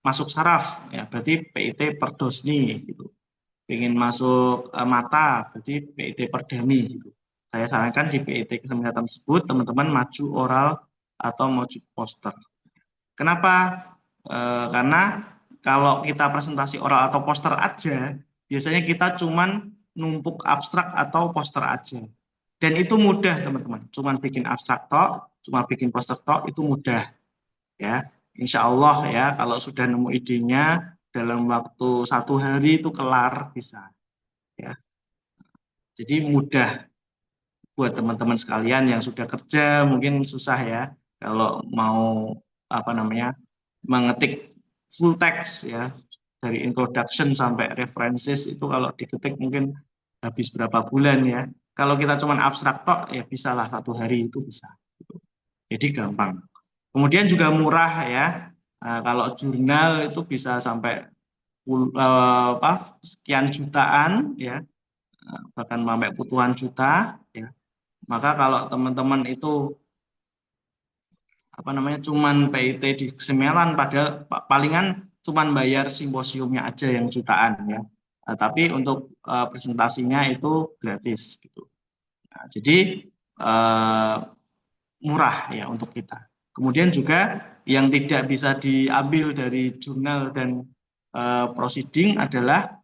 masuk saraf ya berarti PIT Perdosni gitu. Pengen masuk mata berarti PIT Perdami gitu. Saya sarankan di PIT keseminatan tersebut teman-teman maju oral atau maju poster. Kenapa? Karena kalau kita presentasi oral atau poster aja, biasanya kita cuman numpuk abstrak atau poster aja. Dan itu mudah teman-teman. Cuman bikin abstrak tok, cuma bikin poster tok itu mudah ya. Insya Allah ya kalau sudah nemu idenya dalam waktu 1 hari itu kelar bisa ya. Jadi mudah buat teman-teman sekalian yang sudah kerja mungkin susah ya kalau mau apa namanya mengetik full text ya dari introduction sampai references itu kalau diketik mungkin habis berapa bulan ya. Kalau kita cuma abstrak tok ya bisa lah 1 hari itu bisa. Jadi gampang. Kemudian juga murah ya. Nah, kalau jurnal itu bisa sampai apa sekian jutaan ya, bahkan sampai puluhan juta ya. Maka kalau teman-teman itu apa namanya cuman PIT di Semelan padahal palingan cuman bayar simposiumnya aja yang jutaan ya. Tapi untuk presentasinya itu gratis gitu. Nah, jadi eh, murah ya untuk kita. Kemudian juga yang tidak bisa diambil dari jurnal dan proceeding adalah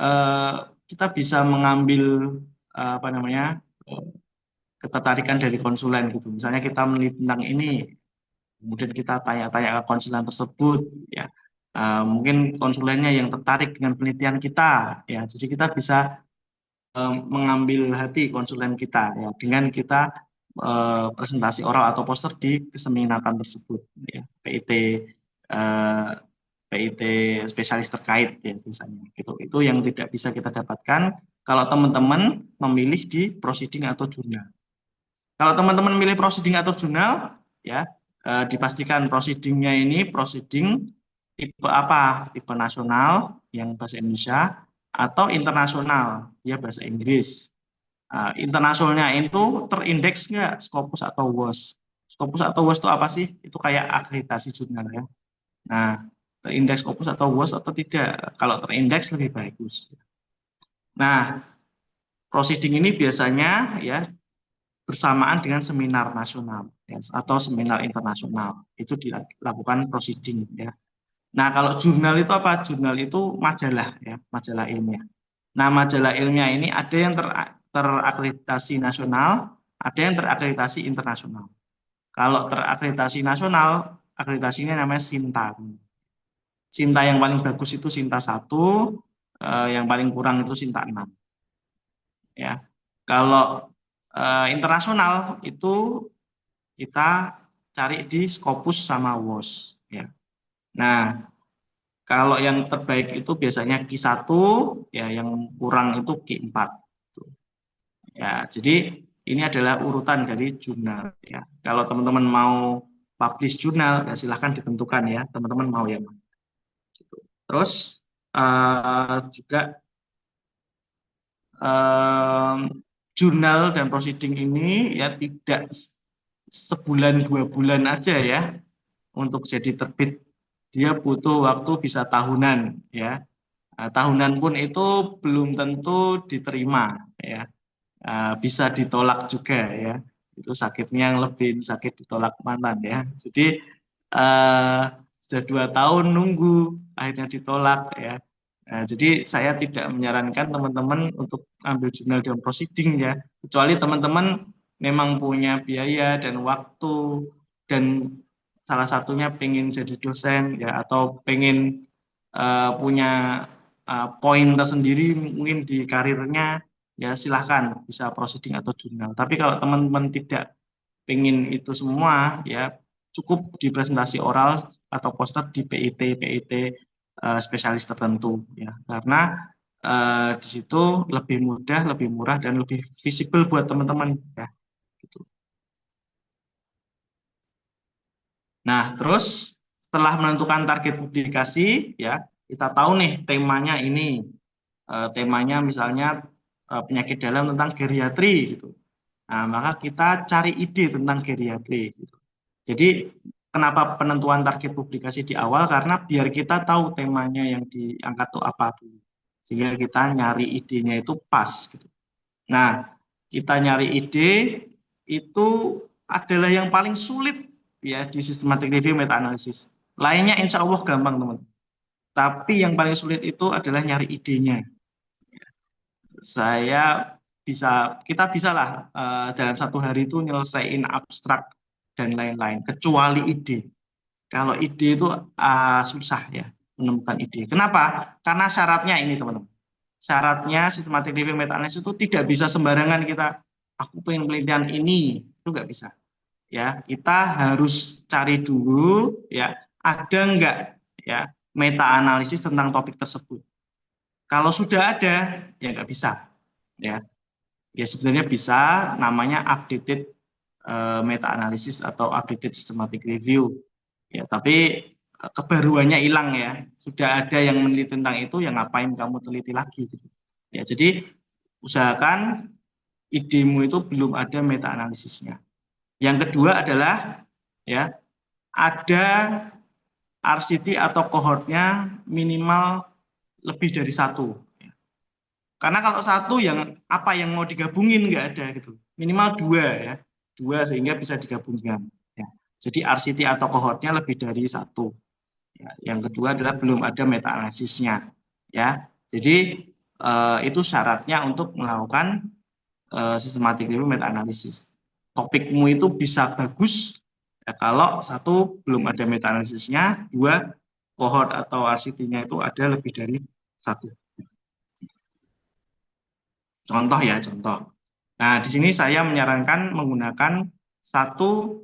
eh, kita bisa mengambil apa namanya eh, ketertarikan dari konsulen gitu. Misalnya kita meneliti tentang ini, kemudian kita tanya-tanya ke konsulen tersebut ya. Mungkin konsulennya yang tertarik dengan penelitian kita ya. Jadi kita bisa mengambil hati konsulen kita ya dengan kita presentasi oral atau poster di keseminatan tersebut ya. eh, PIT spesialis terkait ya misalnya gitu. Itu yang tidak bisa kita dapatkan kalau teman-teman memilih di proceeding atau jurnal. Kalau teman-teman milih proceeding atau jurnal, ya dipastikan proceedingnya ini proceeding tipe apa? Tipe nasional yang bahasa Indonesia atau internasional ya bahasa Inggris. Internasionalnya itu terindeks nggak Scopus atau WOS? Scopus atau WOS itu apa sih? Itu kayak akreditasi jurnal ya. Nah, terindeks Scopus atau WOS atau tidak? Kalau terindeks lebih bagus. Nah, proceeding ini biasanya ya bersamaan dengan seminar nasional ya, atau seminar internasional itu dilakukan proceeding ya. Nah kalau jurnal itu apa? Jurnal itu majalah ya, majalah ilmiah. Nah majalah ilmiah ini ada yang terakreditasi nasional, ada yang terakreditasi internasional. Kalau terakreditasi nasional, akreditasinya namanya Sinta. Sinta yang paling bagus itu Sinta 1, yang paling kurang itu Sinta 6 ya. Kalau internasional itu kita cari di Scopus sama WOS ya. Nah, kalau yang terbaik itu biasanya Q1 ya yang kurang itu Q4 gitu. Ya, jadi ini adalah urutan dari jurnal ya. Kalau teman-teman mau publish jurnal ya silahkan ditentukan ya, teman-teman mau yang mana. Gitu. Terus juga eh, jurnal dan proceeding ini ya tidak sebulan 2 bulan aja ya untuk jadi terbit dia butuh waktu bisa tahunan ya. Nah, tahunan pun itu belum tentu diterima ya. Bisa ditolak juga ya. Itu sakitnya yang lebih sakit ditolak mantan ya. Jadi eh, sudah 2 tahun nunggu, akhirnya ditolak ya. Nah, jadi saya tidak menyarankan teman-teman untuk ambil jurnal dalam proceeding ya, kecuali teman-teman memang punya biaya dan waktu dan salah satunya pengen jadi dosen ya atau pengen punya poin tersendiri mungkin di karirnya ya silahkan bisa proceeding atau jurnal. Tapi kalau teman-teman tidak pengen itu semua ya cukup di presentasi oral atau poster di PIT spesialis tertentu ya karena di situ lebih mudah, lebih murah dan lebih visible buat teman-teman ya gitu. Nah, terus setelah menentukan target publikasi ya kita tahu nih temanya ini. Temanya misalnya penyakit dalam tentang geriatri gitu. Nah, maka kita cari ide tentang geriatri gitu. Jadi kenapa penentuan target publikasi di awal? Karena biar kita tahu temanya yang diangkat tuh apa dulu. Sehingga kita nyari idenya itu pas gitu. Nah, kita nyari ide itu adalah yang paling sulit ya di systematic review meta analysis. Lainnya insya Allah gampang teman. Tapi yang paling sulit itu adalah nyari idenya. Saya kita bisa lah dalam 1 hari itu nyelesain abstrak dan lain-lain, kecuali ide. Kalau ide itu susah ya menemukan ide. Kenapa? Karena syaratnya ini teman-teman. Syaratnya systematic review meta analysis itu tidak bisa sembarangan kita, aku pengen penelitian ini, itu nggak bisa. Ya, kita harus cari dulu ya, ada nggak ya meta analisis tentang topik tersebut. Kalau sudah ada, ya nggak bisa. Ya, ya sebenarnya bisa namanya updated meta analysis atau updated systematic review ya tapi kebaruannya hilang ya sudah ada yang meneliti tentang itu yang ngapain kamu teliti lagi gitu ya jadi usahakan idemu itu belum ada meta analisisnya yang kedua adalah ya ada RCT atau kohortnya minimal lebih dari satu. Karena kalau satu yang apa yang mau digabungin nggak ada gitu. Minimal dua ya, dua sehingga bisa digabungkan. Ya. Jadi RCT atau kohortnya lebih dari satu. Ya. Yang kedua adalah belum ada meta analisisnya. Ya, jadi itu syaratnya untuk melakukan systematic review meta analisis. Topikmu itu bisa bagus ya, kalau satu belum ada meta analisisnya, dua kohort atau RCT-nya itu ada lebih dari satu. Contoh ya, contoh. Nah, di sini saya menyarankan menggunakan satu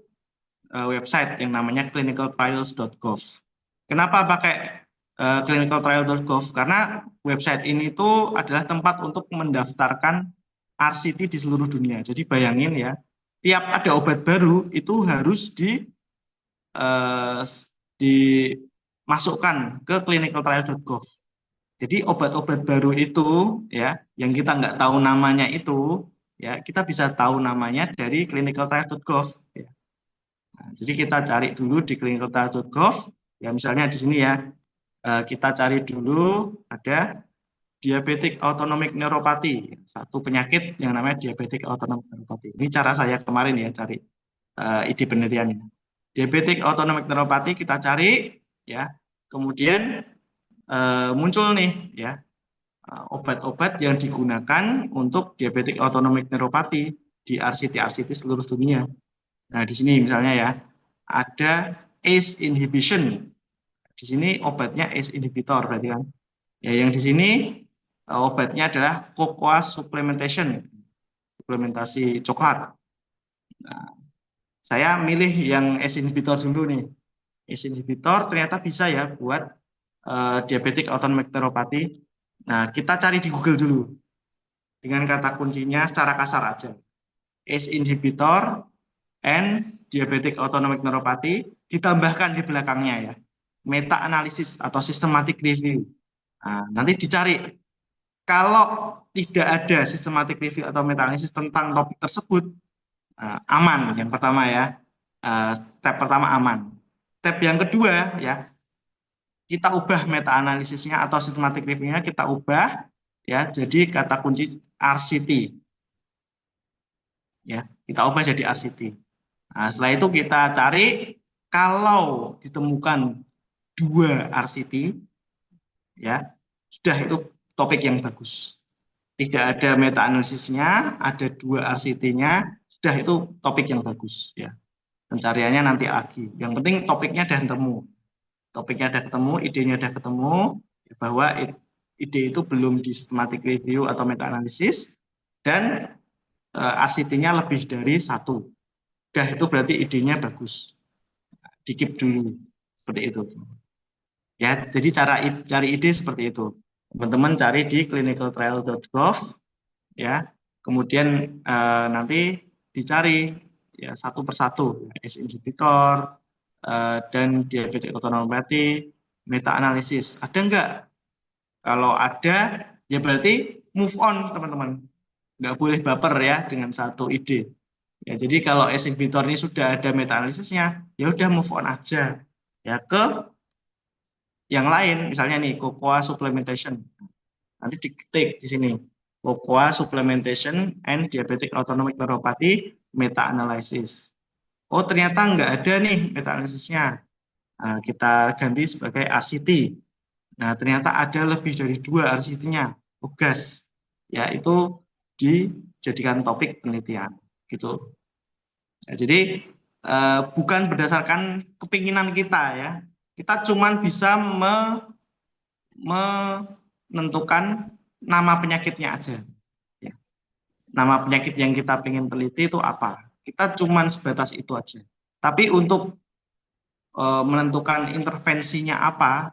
website yang namanya clinicaltrials.gov. Kenapa pakai clinicaltrials.gov? Karena website ini itu adalah tempat untuk mendaftarkan RCT di seluruh dunia. Jadi bayangin ya, tiap ada obat baru itu harus eh, dimasukkan ke clinicaltrials.gov. Jadi obat-obat baru itu ya, yang kita nggak tahu namanya itu ya, kita bisa tahu namanya dari clinicaltrials.gov. Ya. Nah, jadi kita cari dulu di clinicaltrials.gov. Ya misalnya di sini ya, kita cari dulu ada diabetic autonomic neuropathy, satu penyakit yang namanya diabetic autonomic neuropathy. Ini cara saya kemarin ya cari ide penelitiannya. Diabetic autonomic neuropathy kita cari ya, kemudian muncul nih ya obat-obat yang digunakan untuk diabetic autonomic neuropathy di RCT-RCT seluruh dunia. Nah, di sini misalnya ya, ada ACE inhibition. Di sini obatnya ACE inhibitor berarti kan. Ya, yang di sini obatnya adalah cocoa supplementation, suplementasi coklat. Nah, saya milih yang ACE inhibitor dulu nih. ACE inhibitor ternyata bisa ya buat diabetic autonomic neuropathy. Nah, kita cari di Google dulu dengan kata kuncinya secara kasar aja. ACE inhibitor and diabetic autonomic neuropathy ditambahkan di belakangnya ya. Meta analisis atau systematic review. Nah, nanti dicari kalau tidak ada systematic review atau meta analisis tentang topik tersebut aman yang pertama ya. Step pertama aman. Step yang kedua ya, kita ubah meta analisisnya atau systematic review-nya kita ubah ya jadi kata kunci RCT. ya kita ubah jadi RCT. Nah, setelah itu kita cari kalau ditemukan 2 RCT, ya sudah itu topik yang bagus. Tidak ada meta analisisnya, ada 2 RCT-nya, sudah itu topik yang bagus. Ya, pencariannya nanti lagi. Yang penting topiknya udah ketemu, topiknya udah ketemu, idenya udah ketemu, ya, bahwa ide itu belum di systematic review atau meta analisis dan RCT-nya lebih dari 1. Udah itu berarti idenya bagus. Dikip dulu seperti itu. Ya, jadi cari ide seperti itu. Teman-teman cari di clinicaltrial.gov, ya. Kemudian nanti dicari ya satu persatu ACE inhibitor dan diabetic autonomopathy, meta analisis. Ada enggak? Kalau ada, ya berarti move on, teman-teman. Nggak boleh baper ya dengan satu ide. Ya, jadi kalau ACE inhibitor ini sudah ada meta analisisnya, ya udah move on aja ya ke yang lain, misalnya nih cocoa supplementation. Nanti diketik di sini cocoa supplementation and diabetic autonomic neuropathy meta analysis. Oh, ternyata nggak ada nih meta analisisnya. Nah, kita ganti sebagai RCT. Nah, ternyata ada lebih dari 2 RCT-nya. Oh, gas. Ya, itu dijadikan topik penelitian gitu. Ya, jadi bukan berdasarkan kepinginan kita ya. Kita cuman bisa menentukan nama penyakitnya aja. Ya. Nama penyakit yang kita ingin teliti itu apa? Kita cuman sebatas itu aja. Tapi untuk menentukan intervensinya apa,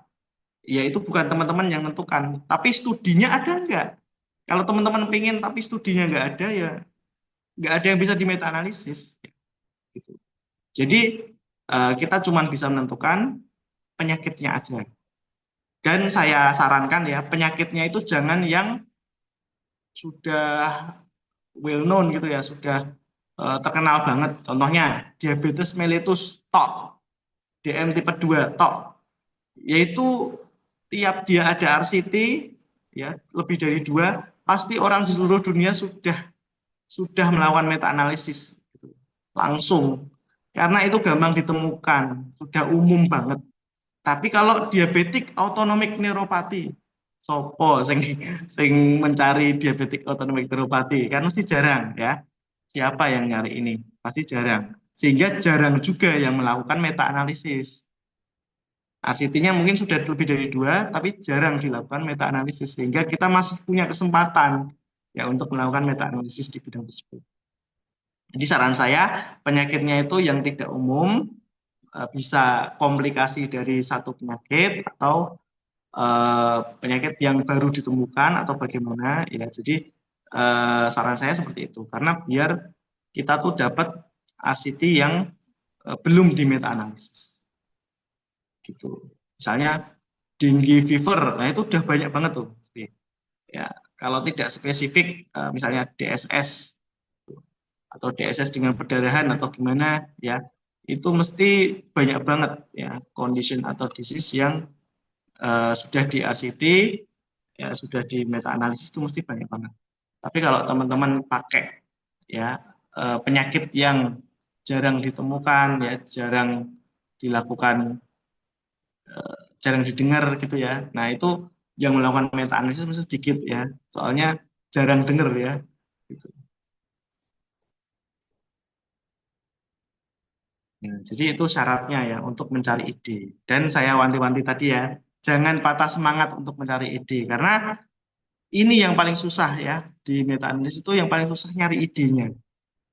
ya itu bukan teman-teman yang menentukan. Tapi studinya ada enggak? Kalau teman-teman pengen tapi studinya nggak ada, ya nggak ada yang bisa di meta analisis. Gitu. Jadi kita cuma bisa menentukan penyakitnya aja. Dan saya sarankan ya penyakitnya itu jangan yang sudah well known gitu ya, sudah terkenal banget. Contohnya diabetes mellitus tok, DM tipe 2 tok. Yaitu tiap dia ada RCT ya lebih dari 2, pasti orang di seluruh dunia sudah melakukan meta analisis gitu. Langsung. Karena itu gampang ditemukan, sudah umum banget. Tapi kalau diabetik autonomic neuropati, sopo sing mencari diabetik autonomic neuropati kan mesti jarang ya. Siapa yang nyari ini? Pasti jarang. Sehingga jarang juga yang melakukan meta analisis. RCT-nya mungkin sudah lebih dari 2, tapi jarang dilakukan meta analisis sehingga kita masih punya kesempatan ya untuk melakukan meta analisis di bidang tersebut. Jadi saran saya penyakitnya itu yang tidak umum, bisa komplikasi dari satu penyakit atau penyakit yang baru ditemukan atau bagaimana ya. Jadi saran saya seperti itu karena biar kita tuh dapat RCT yang belum di meta analisis gitu. Misalnya dengue fever, nah itu udah banyak banget tuh. Ya, kalau tidak spesifik misalnya DSS atau DSS dengan perdarahan atau gimana ya, itu mesti banyak banget ya condition atau disease yang sudah di RCT, ya sudah di meta analisis itu mesti banyak banget. Tapi kalau teman-teman pakai ya penyakit yang jarang ditemukan ya jarang dilakukan, jarang didengar gitu ya. Nah itu yang melakukan meta analisis mesti sedikit ya, soalnya jarang dengar ya. Gitu. Ya, jadi itu syaratnya ya untuk mencari ide. Dan saya wanti-wanti tadi ya, jangan patah semangat untuk mencari ide karena ini yang paling susah ya di meta analisis itu yang paling susah nyari idenya.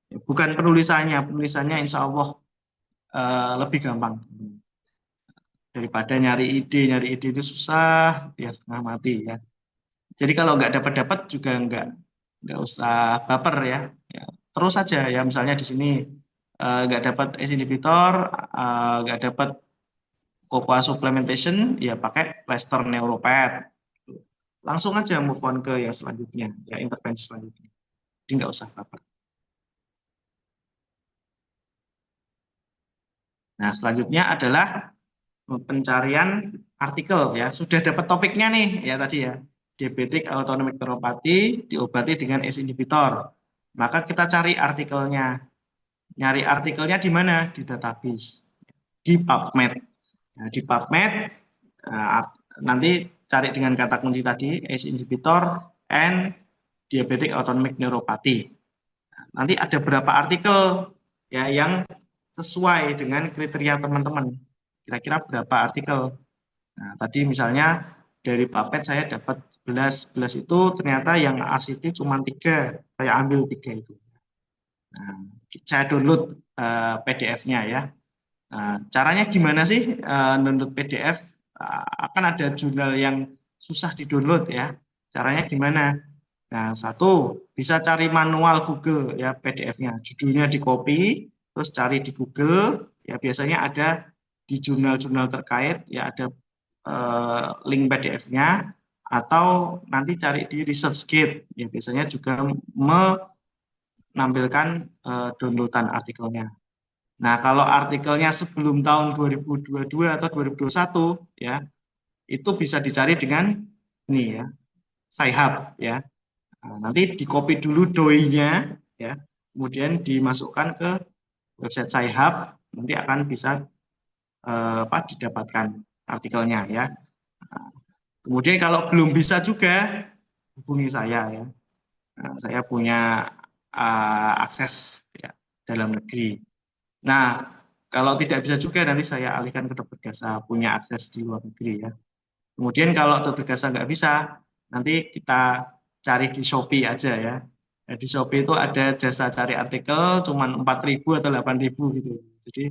Ya, bukan penulisannya, penulisannya insya Allah lebih gampang daripada nyari ide itu susah ya setengah mati ya. Jadi kalau nggak dapat-dapat juga nggak usah baper ya. Ya, terus saja ya misalnya di sini nggak dapat ACE inhibitor, nggak dapat cocoa supplementation, ya pakai Western Neuropath. Langsung aja move on ke yang selanjutnya, ya intervensi selanjutnya. Jadi nggak usah baper. Nah, selanjutnya adalah pencarian artikel ya. Sudah dapat topiknya nih ya tadi ya. Diabetic autonomic neuropathy diobati dengan ACE inhibitor. maka kita cari artikelnya. Nyari artikelnya di mana? Di database, di PubMed. Nah, di PubMed nanti cari dengan kata kunci tadi, ACE inhibitor and diabetic autonomic neuropathy. Nanti ada berapa artikel ya yang sesuai dengan kriteria teman-teman. Kira-kira berapa artikel? Nah, tadi misalnya dari PubMed saya dapat 11, 11 itu ternyata yang RCT cuma 3, saya ambil 3 itu. Nah, saya download PDF-nya ya. Nah, caranya gimana sih download PDF? Akan ada jurnal yang susah di-download ya. Caranya gimana? Nah, satu, bisa cari manual Google ya PDF-nya. Judulnya di-copy, terus cari di Google, ya biasanya ada di jurnal-jurnal terkait, ya ada link PDF-nya, atau nanti cari di ResearchGate, ya biasanya juga menampilkan downloadan artikelnya. Nah, kalau artikelnya sebelum tahun 2022 atau 2021, ya, itu bisa dicari dengan ini ya, Sci-Hub ya. Nah, nanti di-copy dulu doi-nya ya, kemudian dimasukkan ke website Sci-Hub, nanti akan bisa didapatkan artikelnya ya. Nah, kemudian kalau belum bisa juga hubungi saya ya. Nah, saya punya akses ya dalam negeri. Nah, kalau tidak bisa juga nanti saya alihkan ke dokter Gasa punya akses di luar negeri ya. Kemudian kalau dokter Gasa nggak bisa, nanti kita cari di Shopee aja ya. Nah, di Shopee itu ada jasa cari artikel cuma 4.000 atau 8.000 gitu. Jadi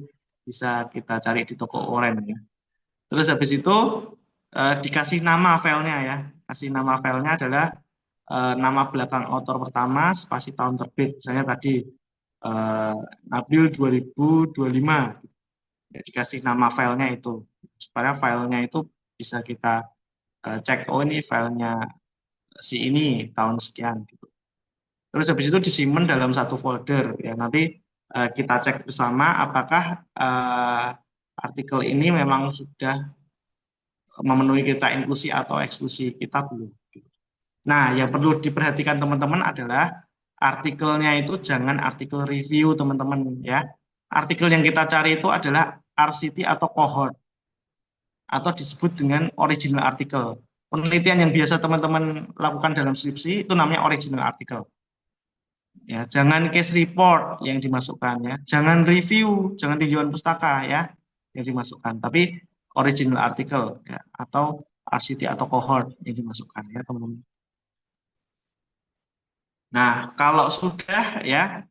bisa kita cari di toko oren ya. Terus habis itu dikasih nama filenya ya. Kasih nama filenya adalah nama belakang author pertama, spasi tahun terbit. Misalnya tadi Nabil 2025. Ya, dikasih nama filenya itu. Supaya filenya itu bisa kita cek, oh ini filenya si ini tahun sekian gitu. Terus habis itu disimpan dalam satu folder ya nanti kita cek bersama apakah artikel ini memang sudah memenuhi kita inklusi atau eksklusi kita belum. Nah, yang perlu diperhatikan teman-teman adalah artikelnya itu jangan artikel review teman-teman ya. Artikel yang kita cari itu adalah RCT atau cohort atau disebut dengan original artikel. Penelitian yang biasa teman-teman lakukan dalam skripsi itu namanya original artikel. Ya, jangan case report yang dimasukkan ya, jangan review, jangan tinjauan pustaka ya yang dimasukkan, tapi original artikel ya atau RCT atau cohort yang dimasukkan ya teman-teman. Nah, kalau sudah ya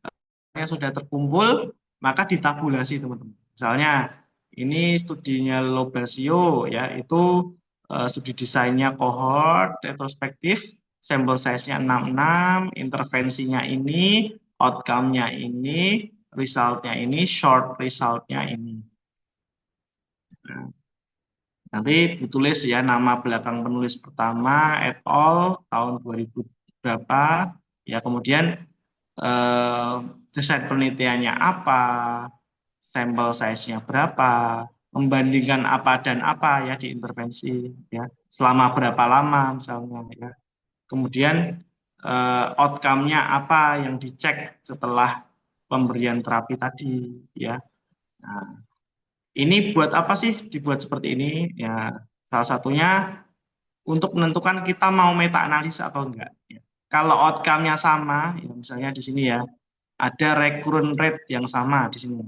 yang sudah terkumpul maka ditabulasi teman-teman. Misalnya ini studinya Lobasio ya itu studi desainnya cohort retrospektif, sampel size-nya 66, intervensinya ini, outcome-nya ini, result-nya ini, short result-nya ini. Nah, nanti ditulis ya nama belakang penulis pertama et al tahun 2000 berapa ya kemudian desain penelitiannya apa, sampel size-nya berapa, membandingkan apa dan apa ya di intervensi ya selama berapa lama misalnya ya. Kemudian outcome-nya apa yang dicek setelah pemberian terapi tadi ya. Nah, ini buat apa sih dibuat seperti ini? Ya, salah satunya untuk menentukan kita mau meta analisis atau enggak. Ya. Kalau outcome-nya sama, ya misalnya di sini ya, ada recurrent rate yang sama di sini.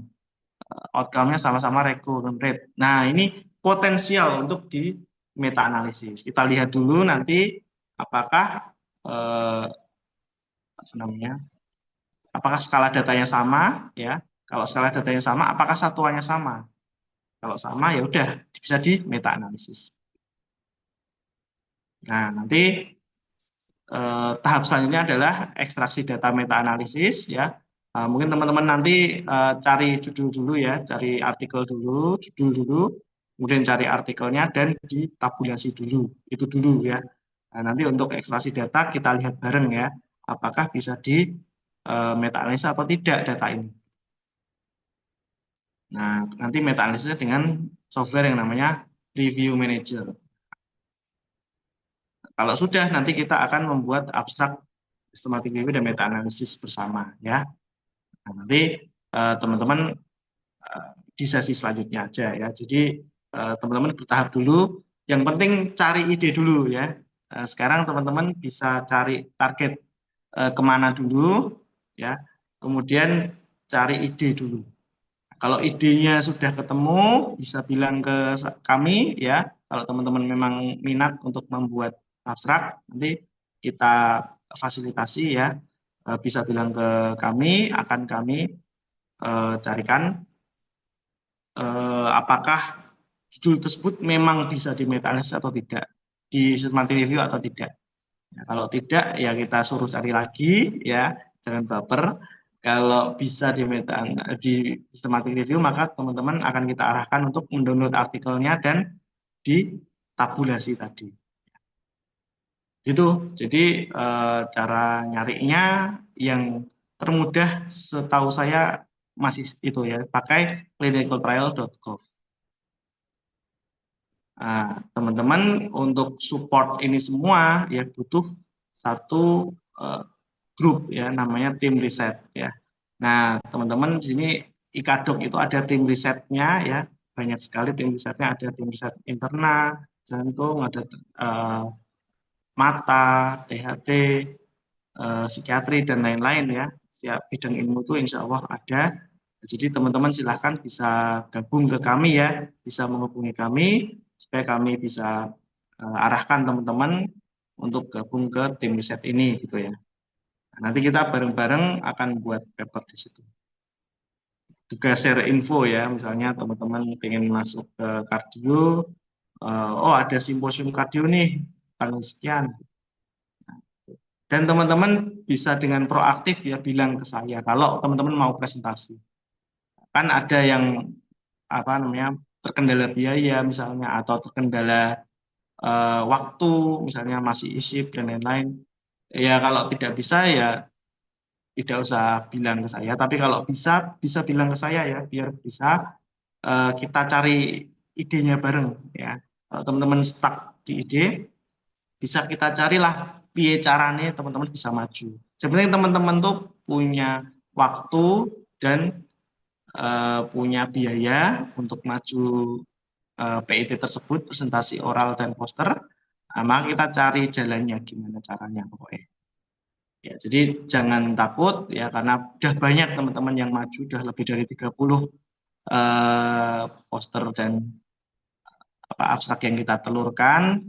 Outcome-nya sama-sama recurrent rate. Nah, ini potensial untuk di meta analisis. Kita lihat dulu nanti apakah apa namanya? Apakah skala datanya sama ya? Kalau skala datanya sama, apakah satuannya sama? Kalau sama ya udah bisa di meta analisis. Nah, nanti tahap selanjutnya adalah ekstraksi data meta analisis ya. Mungkin teman-teman nanti cari judul dulu ya, cari artikel dulu, judul dulu, kemudian cari artikelnya dan ditabulasi dulu, itu dulu ya. Nah, nanti untuk ekstraksi data kita lihat bareng ya, apakah bisa di meta analisis atau tidak data ini. Nah, nanti meta analisisnya dengan software yang namanya Review Manager. Kalau sudah, nanti kita akan membuat abstrak Systematic review dan meta analisis bersama ya. Nah, nanti teman-teman di sesi selanjutnya aja ya. Jadi teman-teman bertahap dulu. Yang penting cari ide dulu ya. Sekarang teman-teman bisa cari target kemana dulu ya. Kemudian cari ide dulu. Kalau idenya sudah ketemu, bisa bilang ke kami ya. Kalau teman-teman memang minat untuk membuat abstrak, nanti kita fasilitasi ya. Bisa bilang ke kami, akan kami carikan apakah judul tersebut memang bisa di meta analysis atau tidak, di systematic review atau tidak. Ya, kalau tidak, ya kita suruh cari lagi ya, jangan baper. Kalau bisa di systematic review, maka teman-teman akan kita arahkan untuk mendownload artikelnya dan ditabulasi tadi. Itu, jadi cara nyarinya yang termudah setahu saya masih itu ya, pakai clinicaltrial.gov. Nah, teman-teman untuk support ini semua ya butuh satu eh, grup ya namanya tim riset ya. Nah, teman-teman di sini Ikadok itu ada tim risetnya ya. Banyak sekali tim risetnya, ada tim riset internal, jantung, ada eh, mata, THT, psikiatri dan lain-lain ya. Setiap bidang ilmu itu insya Allah ada. Jadi teman-teman silahkan bisa gabung ke kami ya, bisa menghubungi kami supaya kami bisa arahkan teman-teman untuk gabung ke tim riset ini gitu ya. Nah, nanti kita bareng-bareng akan buat paper di situ. Juga share info ya, misalnya teman-teman pengen masuk ke kardio, oh ada simposium kardio nih, tanggal sekian. Dan teman-teman bisa dengan proaktif ya bilang ke saya kalau teman-teman mau presentasi. Kan ada yang apa namanya terkendala biaya misalnya atau terkendala waktu misalnya masih isip dan lain-lain. Ya kalau tidak bisa ya tidak usah bilang ke saya, tapi kalau bisa bisa bilang ke saya ya biar bisa kita cari idenya bareng ya. Kalau teman-teman stuck di ide, bisa kita carilah piye caranya teman-teman bisa maju. Sebenarnya teman-teman tuh punya waktu dan punya biaya untuk maju PIT tersebut, presentasi oral dan poster. Nah, maka kita cari jalannya gimana caranya pokoknya. Ya, jadi jangan takut ya karena udah banyak teman-teman yang maju, udah lebih dari 30 poster dan apa abstrak yang kita telurkan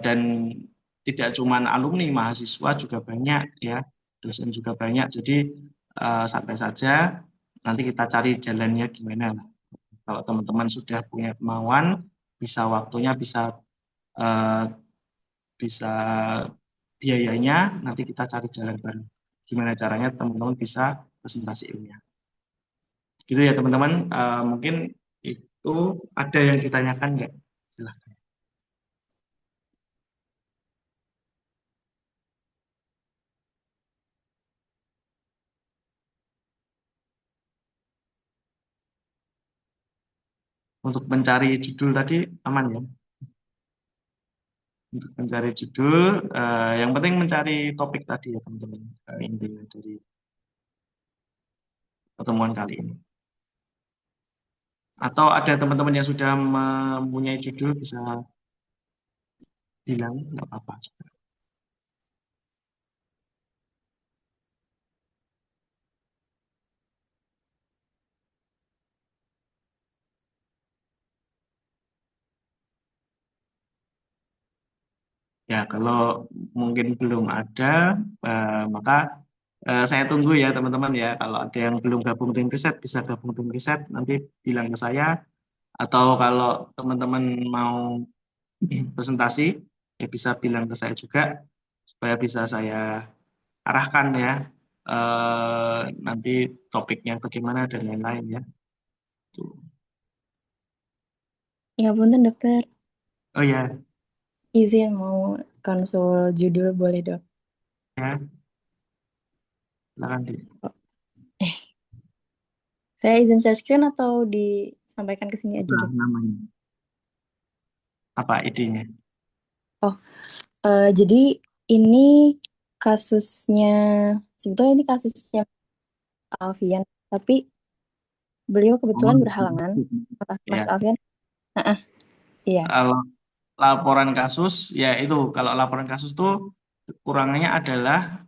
dan tidak cuma alumni, mahasiswa juga banyak ya, dosen juga banyak. Jadi santai saja, nanti kita cari jalannya gimana. Kalau teman-teman sudah punya kemauan, bisa waktunya, eh, bisa biayanya, nanti kita cari jalan bareng. Gimana caranya teman-teman bisa presentasi ilmiah. Gitu ya teman-teman. Mungkin itu ada yang ditanyakan nggak? Silahkan. Untuk mencari judul tadi aman ya. Untuk mencari judul, yang penting mencari topik tadi ya teman-teman. Intinya dari pertemuan kali ini. Atau ada teman-teman yang sudah mempunyai judul bisa bilang nggak apa-apa. Ya, kalau mungkin belum ada, maka saya tunggu ya teman-teman ya. Kalau ada yang belum gabung tim riset, bisa gabung tim riset, nanti bilang ke saya. Atau kalau teman-teman mau presentasi, ya bisa bilang ke saya juga, supaya bisa saya arahkan ya. Nanti topiknya bagaimana dan lain-lain ya. Tuh. Ya punten dokter, Oh ya, izin mau konsul judul boleh dok? ya, silakan di. Oh, saya izin share screen atau disampaikan ke sini aja Nah, dok? namanya apa idenya? Oh, jadi ini kasusnya, sebetulnya ini kasusnya Alfian, tapi beliau Oh, kebetulan berhalangan. Mas ya. Alfian, ah, iya. Kalau laporan kasus, ya itu kalau laporan kasus tuh kekurangannya adalah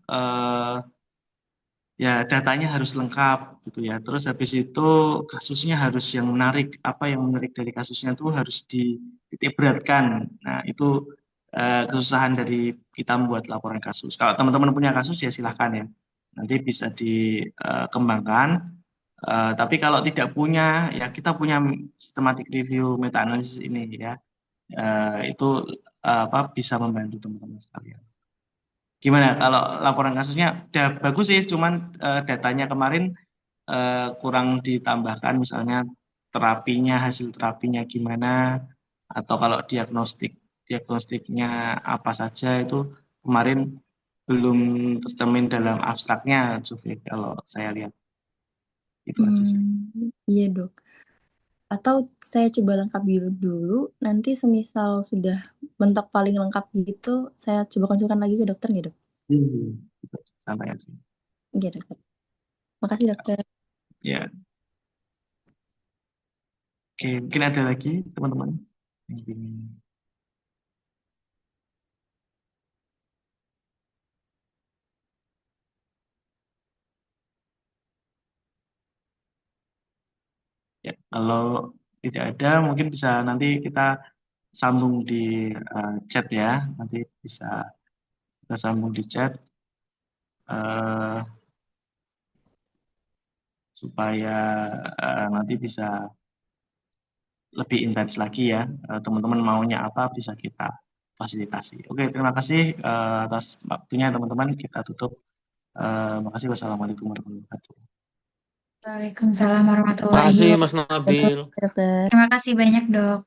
ya datanya harus lengkap gitu ya. Terus habis itu kasusnya harus yang menarik. Apa yang menarik dari kasusnya tuh harus dititik beratkan. Nah, itu kesusahan dari kita membuat laporan kasus. Kalau teman-teman punya kasus ya silahkan ya. Nanti bisa dikembangkan. Tapi kalau tidak punya, ya kita punya systematic review meta analisis ini ya. Itu apa bisa membantu teman-teman sekalian. Gimana kalau laporan kasusnya udah bagus sih, cuman datanya kemarin kurang ditambahkan misalnya terapinya, hasil terapinya gimana, atau kalau diagnostiknya apa saja itu kemarin belum tercermin dalam abstraknya, Sufi, kalau saya lihat itu aja sih. Iya dok. Atau saya coba lengkapi dulu, nanti semisal sudah mentok paling lengkap gitu, saya coba konsulkan lagi ke dokter ya dok? Gitu, santai aja. Iya dokter. Makasih dokter. Ya, oke, mungkin ada lagi teman-teman. Mungkin ya, kalau tidak ada, mungkin bisa nanti kita sambung di chat ya. Nanti bisa kita sambung di chat eh, supaya nanti bisa lebih intens lagi ya. Teman-teman maunya apa bisa kita fasilitasi. Oke, terima kasih atas waktunya teman-teman. Kita tutup. Makasih. Wassalamualaikum warahmatullahi wabarakatuh. Waalaikumsalam warahmatullahi Makasih Mas wabarakatuh. Nabil. Dokter. Terima kasih banyak, Dok.